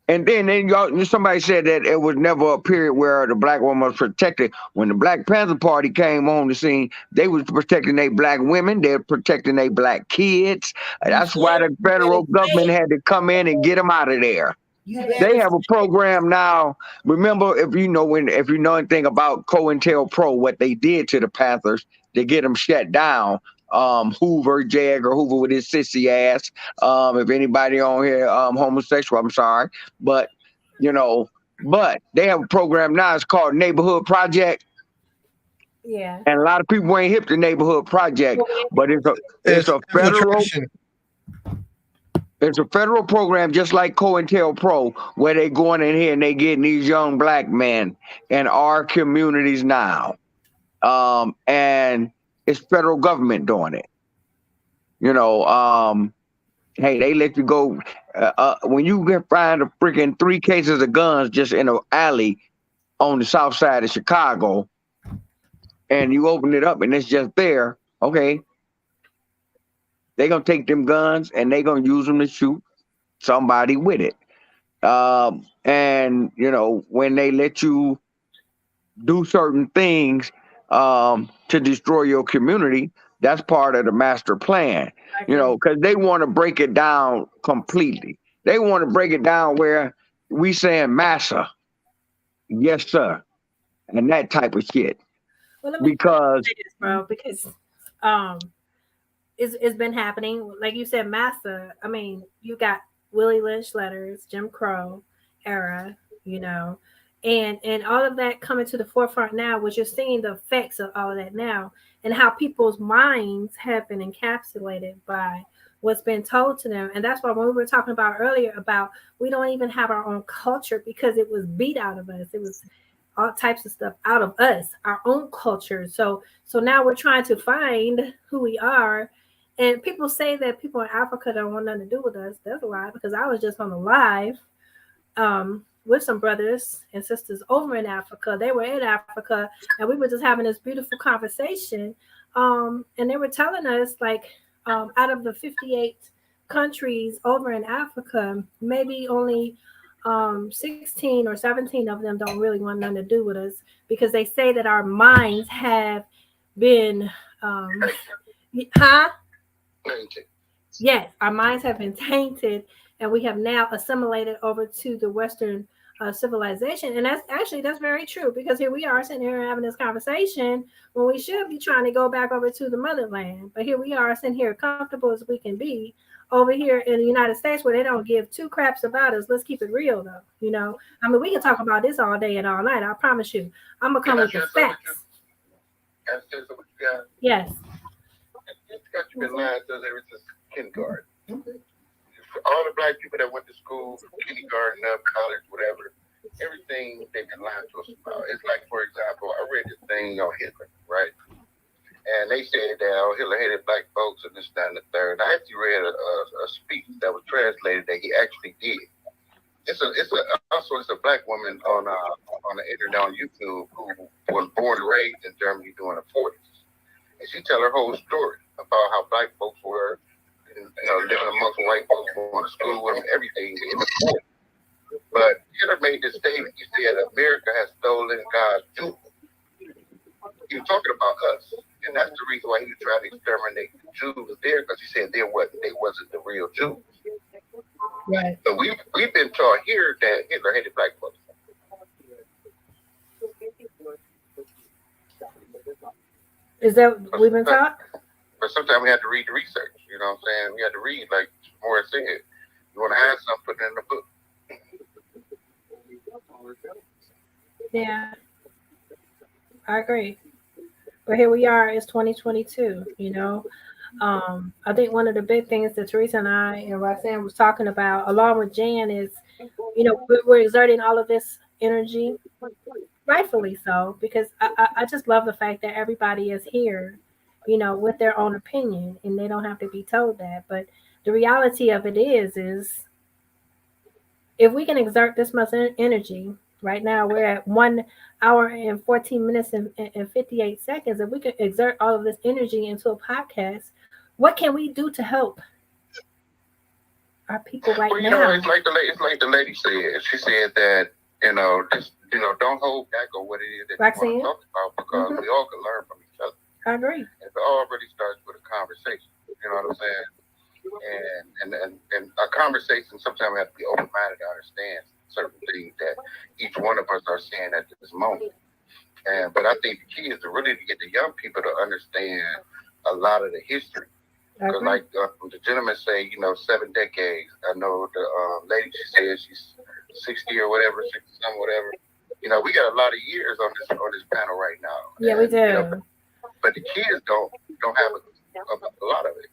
And then y'all, somebody said that it was never a period where the black woman was protected. When the Black Panther Party came on the scene, they was protecting their black women. They're protecting their black kids. you That's why said. the You better federal say government it. had to come in and get them out of there. You They better have a program now. Remember, if you know anything about COINTELPRO, what they did to the Panthers to get them shut down. Hoover, Jagger, Hoover with his sissy ass. If anybody on here homosexual, I'm sorry, but you know, but they have a program now. It's called Neighborhood Project, Yeah. and a lot of people ain't hip to Neighborhood Project, Well, we- but it's It's a federal infiltration. It's a federal program just like COINTELPRO where they going in here and they getting these young black men in our communities now. And it's federal government doing it. You know, hey, they let you go when you can find a freaking 3 cases of guns just in an alley on the south side of Chicago, and you open it up and it's just there. Okay, they gonna take them guns and they gonna use them to shoot somebody with it. And when they let you do certain things to destroy your community, that's part of the master plan. I agree. Because they want to break it down completely. They want to break it down where we saying massa, yes sir, and that type of shit. Well, let me Because say this, bro, because um, it's been happening. Like you said, massa. I mean, you got Willie Lynch letters, Jim Crow era, you know, and all of that coming to the forefront now, which you're seeing the effects of all of that now, and how people's minds have been encapsulated by what's been told to them. And that's why when we were talking about earlier about we don't even have our own culture because it was beat out of us. It was all types of stuff out of us, our own culture. So now we're trying to find who we are. And people say that people in Africa don't want nothing to do with us. That's a lie because I was just on a live with some brothers and sisters over in Africa. They were in Africa and we were just having this beautiful conversation. And they were telling us like out of the 58 countries over in Africa, maybe only 16 or 17 of them don't really want nothing to do with us because they say that our minds have been, huh? Tainted. Yes, our minds have been tainted, and we have now assimilated over to the Western civilization. And that's very true because here we are sitting here having this conversation when we should be trying to go back over to the motherland. But here we are sitting here comfortable as we can be over here in the United States where they don't give two craps about us. Let's keep it real though. I mean, we can talk about this all day and all night. I promise you. I'm gonna come with the facts. Can I say something with you guys? Yes. It's got you been lying since ever since kindergarten. For all the black people that went to school, from kindergarten up, college, whatever, everything they've been lying to us about. It's like, for example, I read this thing on Hitler, right? And they said that Hitler hated black folks and this, that, and the third. I actually read a speech that was translated that he actually did. It's a black woman on the internet on YouTube who was born and raised in Germany during the 40s, and she tell her whole story about how black folks were, living amongst white folks, going to school with them, everything in the 40s. But Hitler made this statement. He said America has stolen God's jewels. He was talking about us, and that's the reason why he was trying to exterminate the Jews there, because he said they wasn't the real Jews. Right. So we've been taught here that Hitler hated black folks. Is that we've been taught? But sometimes we have to read the research. You know what I'm saying? We have to read, like Morris said. You want to have something, put it in the book. Yeah, I agree. But here we are, it's 2022, I think one of the big things that Teresa and I and Roxanne was talking about, along with Jan, is, we're exerting all of this energy, rightfully so, because I just love the fact that everybody is here, with their own opinion and they don't have to be told that. But the reality of it is if we can exert this much energy, right now we're at 1 hour and 14 minutes and 58 seconds. If we could exert all of this energy into a podcast, what can we do to help our people right now? It's like the lady said. She said that don't hold back on what it is that Roxanne? you want to talk about, because we all can learn from each other. I agree. It all really starts with a conversation. You know what I'm saying? And our conversation sometimes we have to be open minded to understand certain things that each one of us are saying at this moment. And but I think the key is to really to get the young people to understand a lot of the history. Because like the gentleman say, 7 decades. I know the lady she said she's 60 or whatever, 60 something, whatever. We got a lot of years on this panel right now. Yeah, we do. But the kids don't have a lot of it.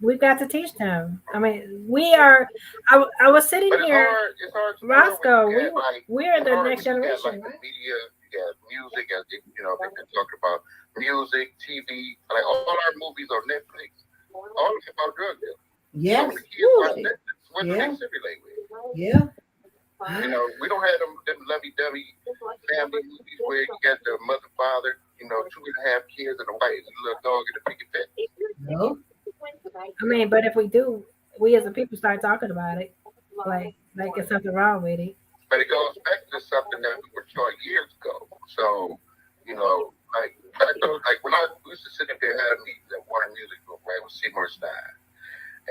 We've got to teach them. I mean, we are. I was sitting But it's here, hard. It's hard to Roscoe. learn when you got, like, We're it's the hard next when you got generation, like the right? media, you got music, as they've been talking about music, TV, like all our movies on Netflix, all of them about drug dealing. Yes. So when the kids watch Netflix, what do they simulate with? Yeah. We don't have them lovey-dovey family movies where you got the mother, father, 2.5 kids and a white little dog and a picket fence. No. I mean, but if we do, we as a people start talking about it, like there's something wrong with it. But it goes back to something that we were taught years ago. So, like when I used to sit up there and have meetings at Warner Music Group, right, with Seymour Stein.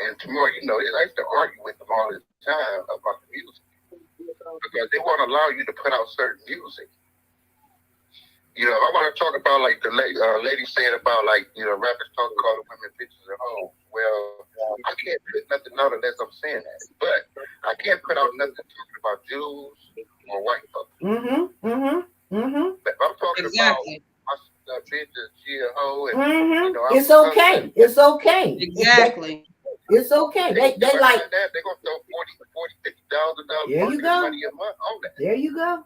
And tomorrow, I used to argue with them all the time about the music. Because they won't allow you to put out certain music. I want to talk about like the lady saying about like, rappers talking calling women bitches at home. Well, I can't put nothing out unless I'm saying that. But I can't put out nothing talking about Jews or white folks. But if I'm talking about my bitch is she a hoe and it's okay. It's okay. Exactly. It's okay. They like that. They're gonna throw $40,000 there you go. money a month on that. There you go.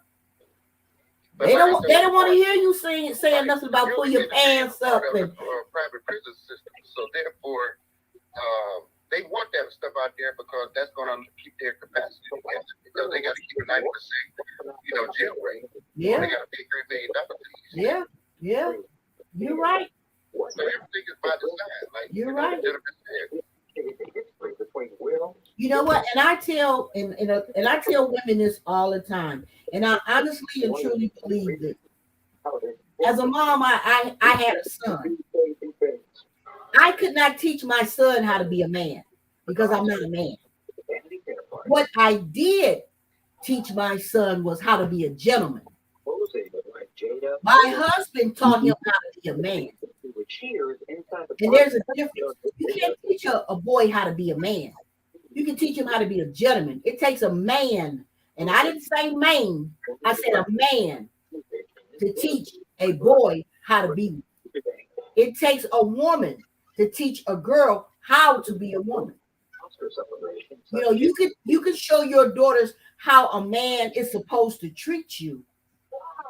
But They don't want to hear you saying nothing about pull your pants up and private prison system. So therefore, they want that stuff out there because that's going to keep their capacity. Because they got to keep a 90%, jail rate. Yeah. They got to pay $3 million fees. Yeah. Yeah. You're right. So everything is by design. Like you're right. Said. You know what? And I tell and I tell women this all the time. And I honestly and truly believe this. As a mom, I had a son. I could not teach my son how to be a man because I'm not a man. What I did teach my son was how to be a gentleman. My husband taught him how to be a man. And there's a difference. You can't teach a boy how to be a man. You can teach him how to be a gentleman. It takes a man, and I didn't say man, I said a man to teach a boy how to be. It takes a woman to teach a girl how to be a woman. You can show your daughters how a man is supposed to treat you,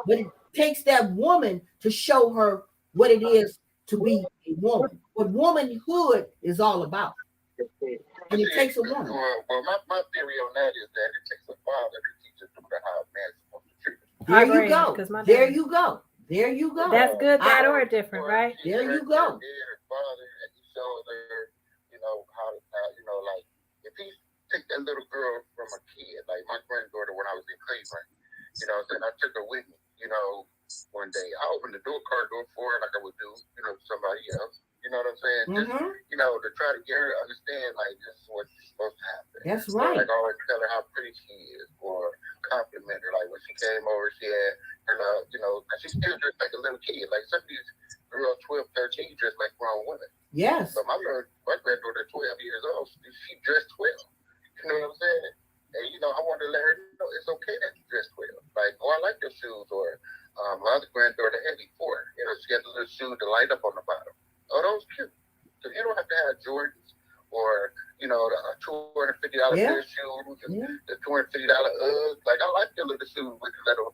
but it takes that woman to show her what it is to be a woman, what womanhood is all about. And it takes a woman. Well, my theory on that is that it takes a father to teach a daughter how a man's supposed to treat her. There you go. There you go. There you go. That's good, bad, or different, right? There you go. Her father, and he shows her, how like if he take that little girl from a kid, like my granddaughter when I was in Cleveland, I took her with me, one day. I opened the car door for her like I would do, somebody else. You know what I'm saying? Mm-hmm. Just, to try to get her to understand, like, this is what's supposed to happen. That's right. Like, always tell her how pretty she is, or compliment her. Like, when she came over, she had, she still dressed like a little kid. Like, some of these girls, 12, 13, dressed like grown women. Yes. But my granddaughter, 12 years old, she dressed 12. You know what I'm saying? And, I wanted to let her know it's okay that you dress 12. Like, I like your shoes. Or my other granddaughter had before. She had the little shoe to light up on the bottom. Oh, those cute. So you don't have to have Jordans or, the $250 pair of shoes, the $250 Uggs. Like, I like the little shoes with the little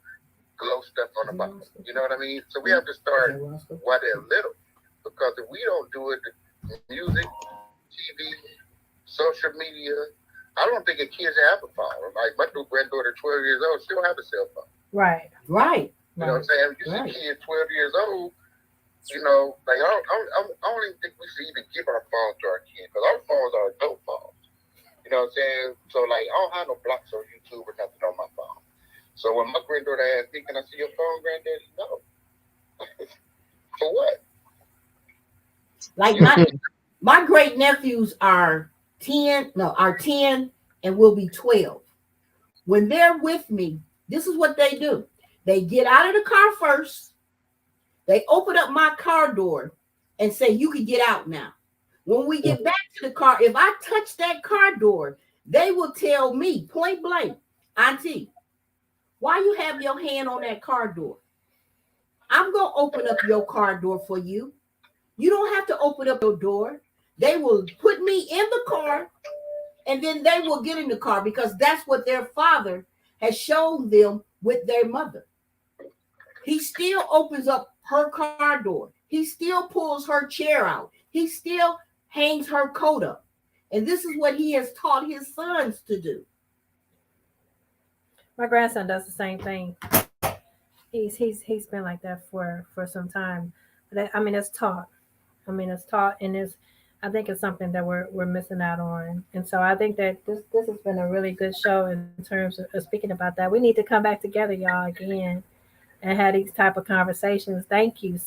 glow stuff on the bottom. You know what I mean? So we have to start while they're little. Because if we don't do it, the music, TV, social media, I don't think a kid's have a phone. Like, my new granddaughter, 12 years old, she don't have a cell phone. Right. Right. You know what I'm saying? You see kids 12 years old, like I don't even think we should even give our phones to our kids because our phones are adult phones. You know what I'm saying? So like I don't have no blocks on YouTube or nothing on my phone. So when my granddaughter asked me, "Can I see your phone, granddaddy?" No. For what? Like My great nephews are 10, no, are 10 and will be 12. When they're with me, this is what they do. They get out of the car first. They open up my car door and say, "You can get out now." When we get back to the car, if I touch that car door, they will tell me point blank, "Auntie, why you have your hand on that car door? I'm going to open up your car door for you. You don't have to open up your door." They will put me in the car and then they will get in the car because that's what their father has shown them with their mother. He still opens up her car door. He still pulls her chair out. He still hangs her coat up. And this is what he has taught his sons to do. My grandson does the same thing. He's been like that for some time. But I mean, it's taught. I mean, it's taught, and it's. I think it's something that we're missing out on. And so I think that this has been a really good show in terms of speaking about that. We need to come back together, y'all, again, and have these type of conversations. Thank you.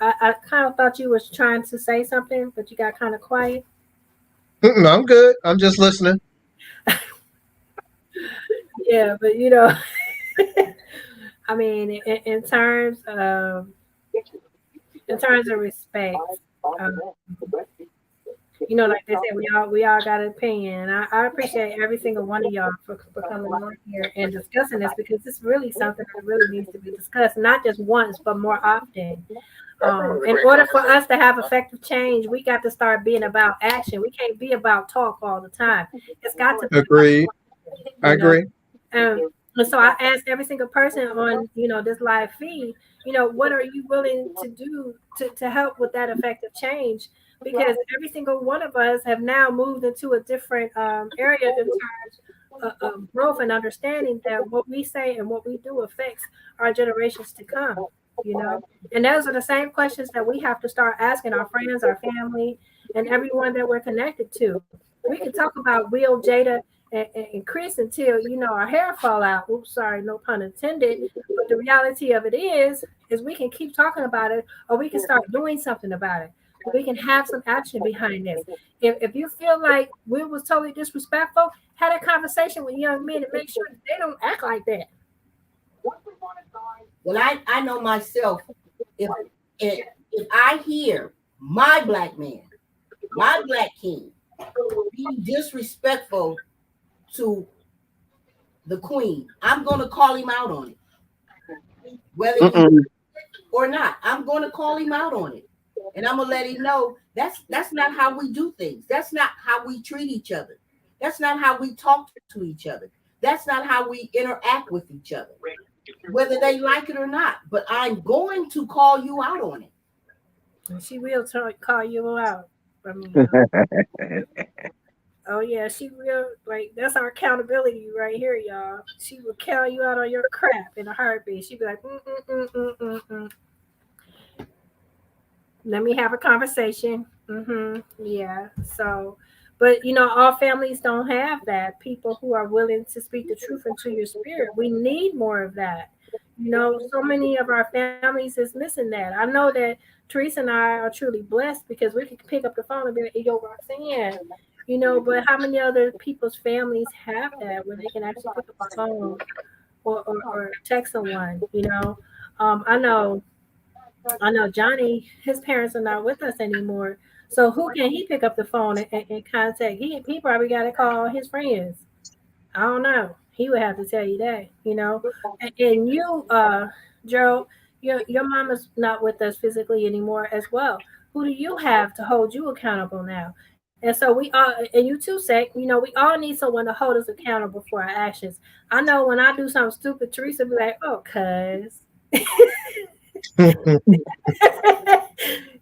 I kind of thought you was trying to say something, but you got kind of quiet. Mm-mm, I'm good. I'm just listening. Yeah, but I mean, in terms of respect, um, like they say, we all got an opinion. I appreciate every single one of y'all for coming on here and discussing this because it's really something that really needs to be discussed, not just once, but more often. In order for us to have effective change, we got to start being about action. We can't be about talk all the time. It's got to be about, Agreed. I you know. agree. And so I asked every single person on, this live feed, what are you willing to do to help with that effective change? Because every single one of us have now moved into a different area in terms of growth and understanding that what we say and what we do affects our generations to come. And those are the same questions that we have to start asking our friends, our family, and everyone that we're connected to. We can talk about Will, Jada, and Chris until our hair fall out. Oops, sorry, no pun intended. But the reality of it is we can keep talking about it, or we can start doing something about it. We can have some action behind this. If you feel like Will was totally disrespectful, have a conversation with young men and make sure that they don't act like that. Well, I know myself, if if I hear my black man, my black king, being disrespectful to the queen, I'm going to call him out on it. Whether he Mm-mm. or not, I'm going to call him out on it. And I'm going to let him know that's not how we do things. That's not how we treat each other. That's not how we talk to each other. That's not how we interact with each other, whether they like it or not. But I'm going to call you out on it. And she will call you out. I mean, oh yeah, she will. Like that's our accountability right here, y'all. She will call you out on your crap in a heartbeat. She'd be like, let me have a conversation. Yeah. So, but all families don't have that. People who are willing to speak the truth into your spirit. We need more of that. So many of our families is missing that. I know that Teresa and I are truly blessed because we can pick up the phone and be like, "Hey, yo, Roxanne." But how many other people's families have that where they can actually pick up the phone or text someone? I know Johnny, his parents are not with us anymore. So who can he pick up the phone and contact? He probably got to call his friends. I don't know. He would have to tell you that. And you, Joe, your mama's not with us physically anymore as well. Who do you have to hold you accountable now? And so we all, and you too, Sec, we all need someone to hold us accountable for our actions. I know when I do something stupid, Teresa be like, "Oh, cuz."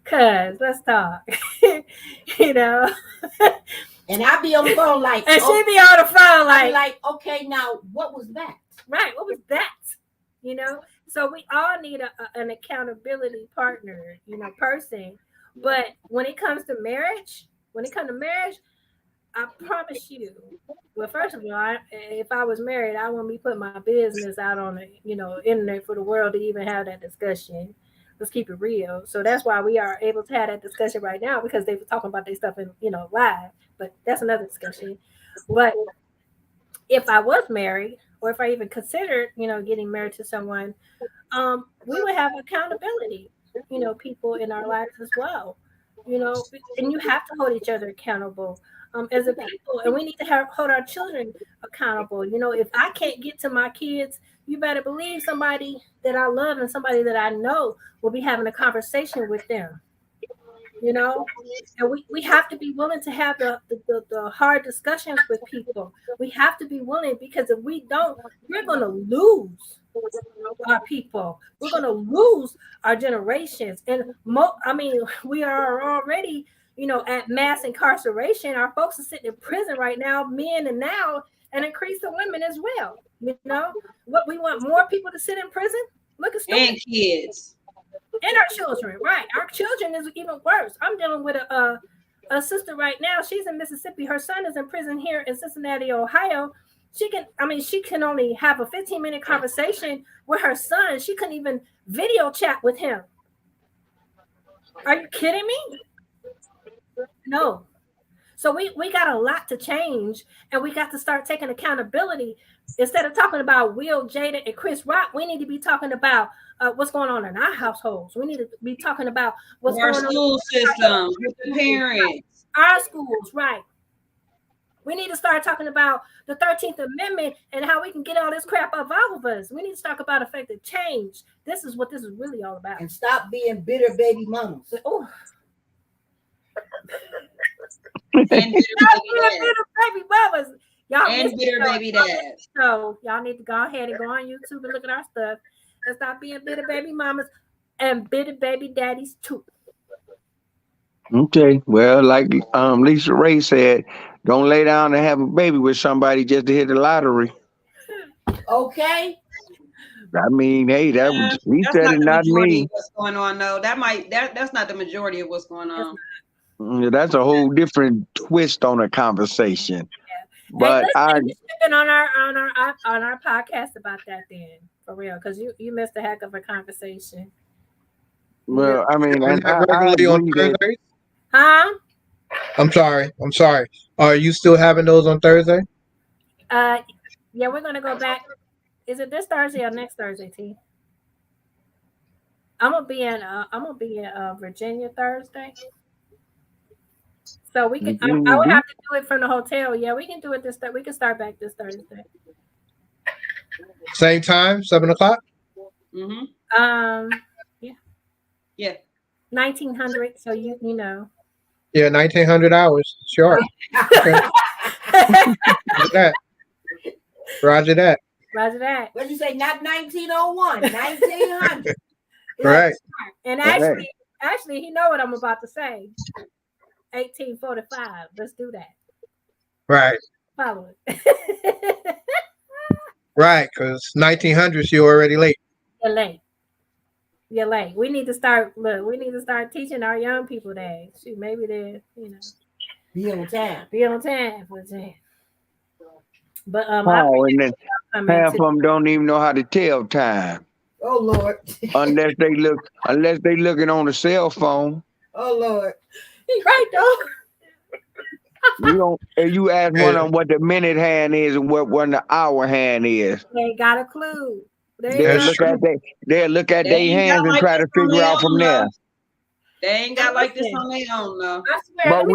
Cuz, let's talk. you know. And I'll be on the phone like, And oh, she be on the phone I'll be like, like, okay, now what was that? right, what was that? So we all need an accountability partner, person. But when it comes to marriage, I promise you. Well, first of all, if I was married, I wouldn't be putting my business out on the internet for the world to even have that discussion. Let's keep it real. So that's why we are able to have that discussion right now because they were talking about their stuff in live. But that's another discussion. But if I was married, or if I even considered getting married to someone, we would have accountability, people in our lives as well, and you have to hold each other accountable as a people, and we need to hold our children accountable. If I can't get to my kids, you better believe somebody that I love and somebody that I know will be having a conversation with them, you know and we have to be willing to have the hard discussions with people. We have to be willing, because if we don't, we're going to lose our people. We're going to lose our generations. And I mean, we are already, at mass incarceration. Our folks are sitting in prison right now, men, and now an increase of women as well. What, we want more people to sit in prison? Look at stupid. And kids. And our children, right? Our children is even worse. I'm dealing with a sister right now. She's in Mississippi. Her son is in prison here in Cincinnati, Ohio. She can only have a 15-minute conversation with her son. She couldn't even video chat with him. Are you kidding me? No. So we got a lot to change, and we got to start taking accountability. Instead of talking about Will, Jada, and Chris Rock, we need to be talking about what's going on in our households. We need to be talking about what's our going school systems, with the parents. Our schools, right. We need to start talking about the 13th Amendment and how we can get all this crap off of us. We need to talk about effective change. This is what this is really all about. And stop being bitter baby mamas. Oh. And bitter baby mamas. Y'all and bitter baby dads. So y'all need to go ahead and go on YouTube and look at our stuff and stop being bitter baby mamas and bitter baby daddies too. Okay. Well, like Lisa Ray said, don't lay down and have a baby with somebody just to hit the lottery. Okay. I mean, hey, he said it, not me. Of what's going on, though. That's not the majority of what's going on. That's a whole different twist on a conversation. Yeah. But you've been on our podcast about that then, for real, because you missed a heck of a conversation. Well, I mean, regularly on Thursdays? Huh? I'm sorry. Are you still having those on Thursday? Yeah, we're gonna go back. Is it this Thursday or next Thursday, T? I'm gonna be in Virginia Thursday. So we can. I would have to do it from the hotel. Yeah, we can do it this. We can start back this Thursday. Same time, 7:00. Mm-hmm. Yeah. Yeah. 1900. So you know. Yeah, 1900 hours. Sure. Okay. Roger that. What did you say? Not 1901. 1900. Right. And actually, he know what I'm about to say. 1845. Let's do that. Right. Follow it. Right, because 1900s, you're already late. You're late. We need to start. Look, we need to start teaching our young people that. Shoot, maybe they're be on time. Be on time for that. But and then half of them don't even know how to tell time. Oh Lord. unless they looking on the cell phone. Oh Lord. He's right though. You ask one of them what the minute hand is and what the hour hand is. They ain't got a clue. They'll look at their hands and try to figure out from there. They ain't got like this on their own though. But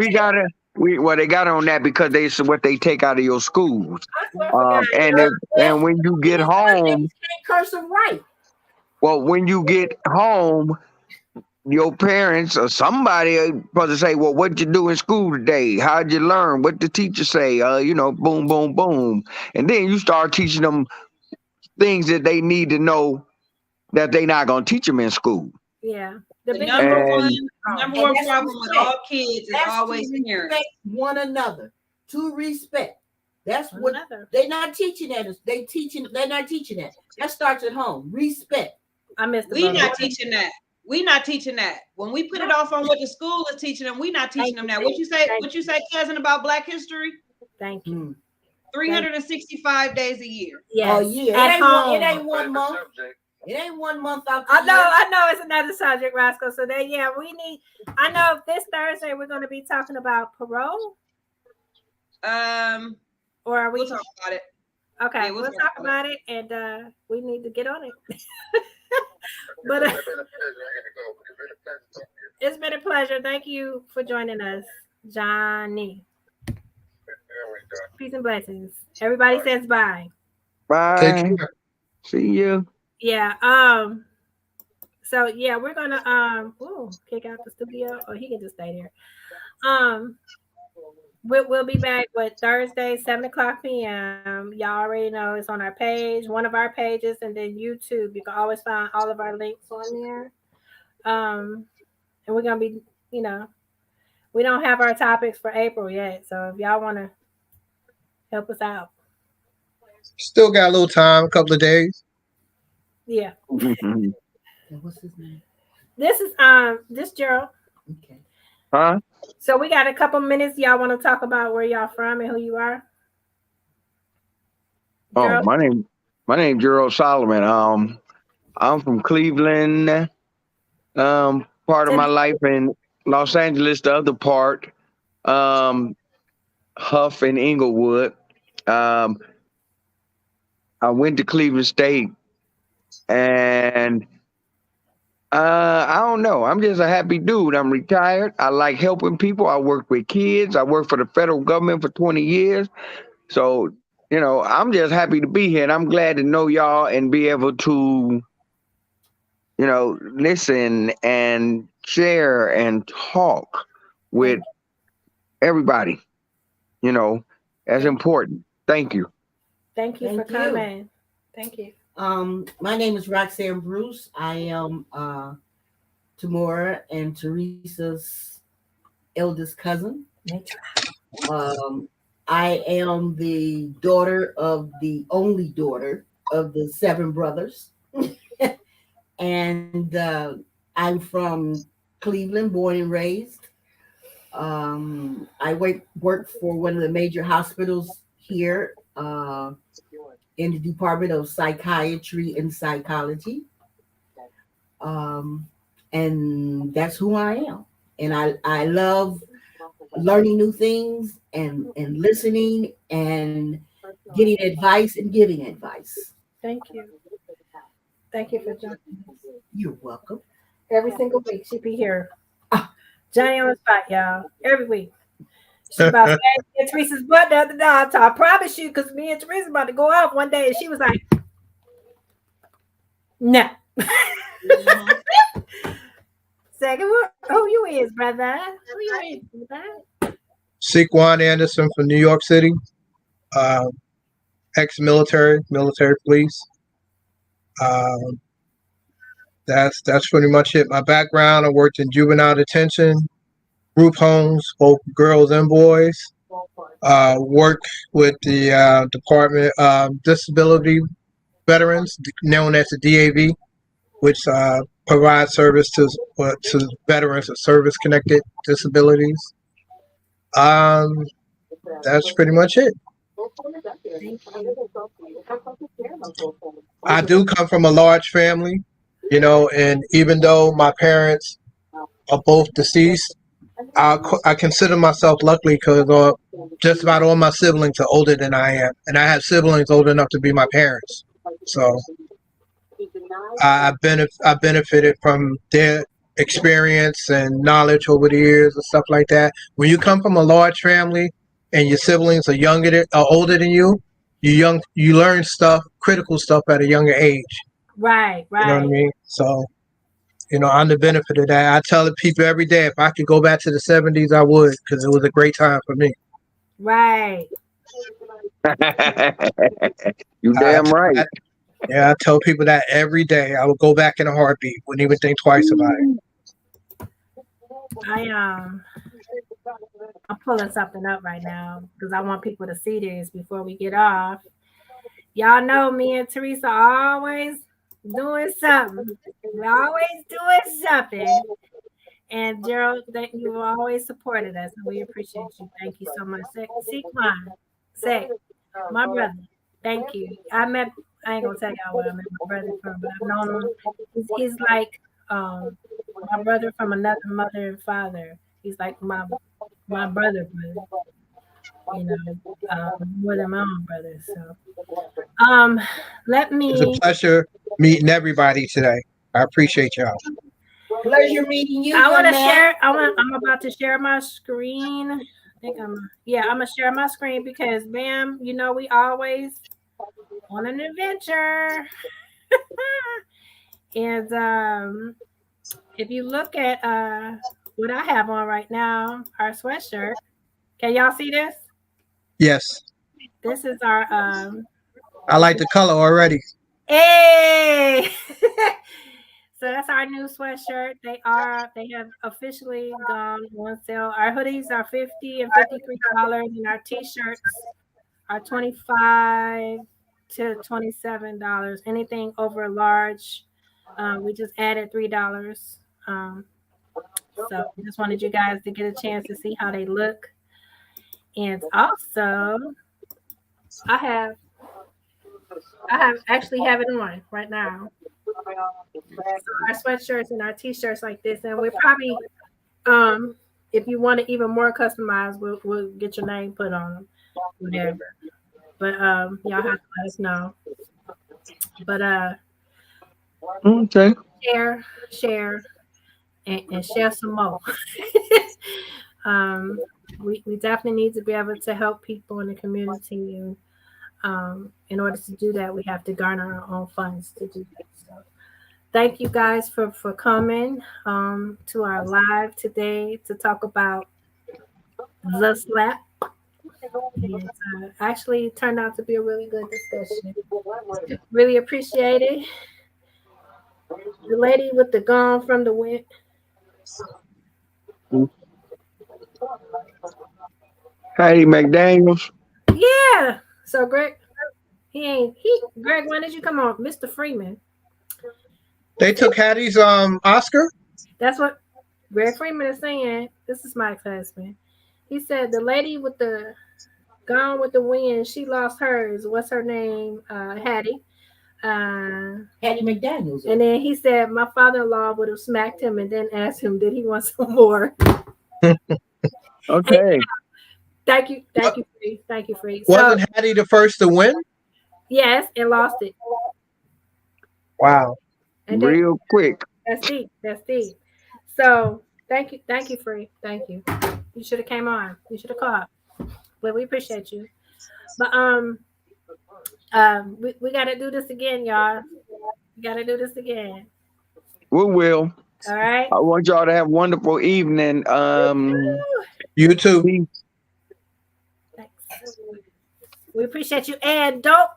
they got on that because it's what they take out of your schools. And when you get home, cursive right. Well, when you get home, your parents or somebody are supposed to say, well, what'd you do in school today? How'd you learn? What the teacher say? Boom, boom, boom. And then you start teaching them things that they need to know that they're not going to teach them in school. Yeah. The number one problem with all kids is always parents. Respect one another. To respect. That's what they're not teaching that. They're not teaching that. That starts at home. Respect. We're not teaching that. We're not teaching that. When we put it off on what the school is teaching them, we're not teaching them that. What you say, cousin, about Black history? Thank you. 365 days a year. Yes. Oh yeah. It ain't one month. It ain't 1 month out. I know it's another subject, Roscoe. So that yeah, we need. I know this Thursday we're going to be talking about parole, Um, or are we'll we? talk about it. Okay, Yeah, we'll talk about it, and we need to get on it. But It's been a pleasure. I gotta go. It's been a pleasure talking to you. it's been a pleasure. Thank you for joining us, Johnny. All right, Don. Peace and blessings. Everybody Bye. says bye. Take Bye. care. See you. Yeah. So yeah, we're gonna kick out the studio, or he can just stay there. Um, we'll be back with Thursday, 7 o'clock p.m. Y'all already know it's on our page, one of our pages, and then YouTube. You can always find all of our links on there. Um, and we're gonna be, you know, we don't have our topics for April yet, so if y'all want to help us out, Still got a little time, a couple of days. yeah. What's his name? This Gerald. Okay. Huh? So we got a couple minutes. Y'all want to talk about where y'all from and who you are? Oh, Gerald. my name Gerald Solomon. I'm from Cleveland. Part of my life in Los Angeles, the other part, um, Huff and Inglewood. Um, I went to Cleveland State, and I don't know. I'm just a happy dude. I'm retired. I like helping people. I work with kids. I worked for the federal government for 20 years. So, I'm just happy to be here, and I'm glad to know y'all and be able to, listen and share and talk with Thank everybody. You know, that's Thank important. Thank you. Thank you for Thank you. coming. Thank you. My name is Roxanne Bruce. I am Tamora and Teresa's eldest cousin. Um, I am the daughter of the only daughter of the seven brothers. And I'm from Cleveland, born and raised. I work for one of the major hospitals here in the Department of Psychiatry and Psychology. Um, and that's who I am. And I love learning new things and listening and getting advice and giving advice. Thank you. Thank you for joining us. You're welcome. Every single week she be here. Johnny on the spot, y'all. Every week. She about to say Teresa's butt the other day. So I promise you, because me and Teresa about to go off one day, and she was like, no. Mhm. Second, who you is, brother? Who you is, brother? Sequan Anderson from New York City, uh, ex-military, military police. Um, that's pretty much it. My background: I worked in juvenile detention, group homes, both girls and boys. Work with the Department of Disability Veterans, known as the DAV, which provides service to veterans with service-connected disabilities. Um, that's pretty much it. Thank you. I do come from a large family, and even though my parents are both deceased, I consider myself lucky because just about all my siblings are older than I am, and I have siblings old enough to be my parents. So I benefited from their experience and knowledge over the years and stuff like that. When you come from a large family and your siblings are older than you learn stuff, critical stuff at a younger age. Right, You know what I right, mean? So I'm the benefit of that. I tell the people every day, if I could go back to the '70s, I would, because it was a great time for me. right. You I damn tell right. that, yeah, I tell people that every day. I would go back in a heartbeat. Wouldn't even think twice about it. I I'm pulling something up right now because I want people to see this before we get off. Y'all know me and Teresa always doing something. We always doing something. And Gerald, that you've always supported us, and we appreciate you. Thank you so much. Sequan, say, my brother, Thank you. I ain't gonna tell y'all where I met my brother from, but I've known him. He's like um my brother from another mother and father. He's like my brother, you know, more than my own brother. So um let It's a me pleasure meeting everybody today. I appreciate y'all. Pleasure meeting you, I young wanna man. share I'm about to share my screen. I think I'm gonna share my screen because bam, you know we always on an adventure. And if you look at what I have on right now, our sweatshirt. Can y'all see this? Yes, This is our I this like is the color already. hey. So that's our new sweatshirt. They have officially gone on sale. Our hoodies are $50 and $53, and our t-shirts are 25 to $27. Anything over large, we just added $3. So just wanted you guys to get a chance to see how they look. And also, I have actually have it on right now. So our sweatshirts and our t-shirts like this, and we're probably if you want it even more customized, we'll get your name put on them, whatever. But y'all have to let us know. But Okay. share, and share some more. um, we definitely need to be able to help people in the community, and in order to do that, we have to garner our own funds to do that. So, thank you guys for coming to our live today to talk about the slap. And actually, it turned out to be a really good discussion. Really appreciate it. The lady with the gone from the wind. Hattie McDaniels. Yeah. So Greg, Greg. When did you come on, Mr. Freeman? They took Hattie's Oscar. That's what Greg Freeman is saying. This is Mike's husband. He said the lady with the gone with the wind, she lost hers. What's her name? Hattie. Hattie McDaniels. And then he said my father-in-law would have smacked him and then asked him, did he want some more? Hey, Okay. thank you, Free. Thank you, Free. So Wasn't Hattie the first to win? yes, and lost it. Wow. And then Real quick. that's deep. That's deep. So thank you, Free. Thank you. You should have came on. You should have called. But we appreciate you. But we gotta do this again, y'all. We gotta do this again. We will. All right. I want y'all to have a wonderful evening. You too. Peace. Thanks. We appreciate you. And don't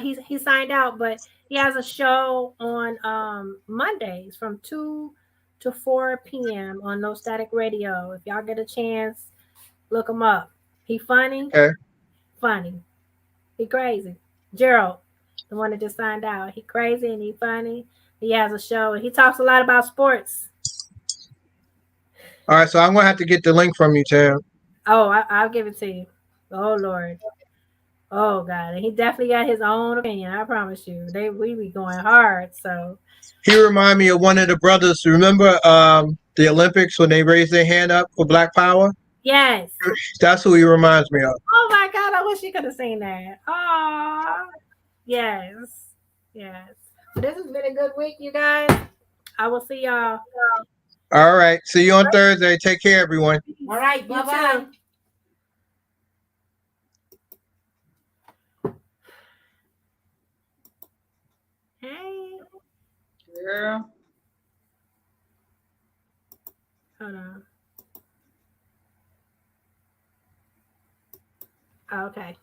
he signed out, but he has a show on Mondays from 2 to 4 p.m. on No Static Radio. If y'all get a chance, look him up. He funny, Okay. funny. He crazy. Gerald, the one that just signed out. He crazy and he funny. He has a show and he talks a lot about sports. All right. So I'm gonna have to get the link from you, Tam. Oh, I'll give it to you. Oh Lord. Oh God. And he definitely got his own opinion. I promise you. We be going hard. So He remind me of one of the brothers. Remember the Olympics when they raised their hand up for Black Power? yes. That's who he reminds me of. Oh my God. I wish you could have seen that. Oh yes. Yes. So this has been a good week, you guys. I will see y'all. All right. See you on Thursday. Take care, everyone. All right, You bye bye. too. Hey. Girl. Hold on. Okay.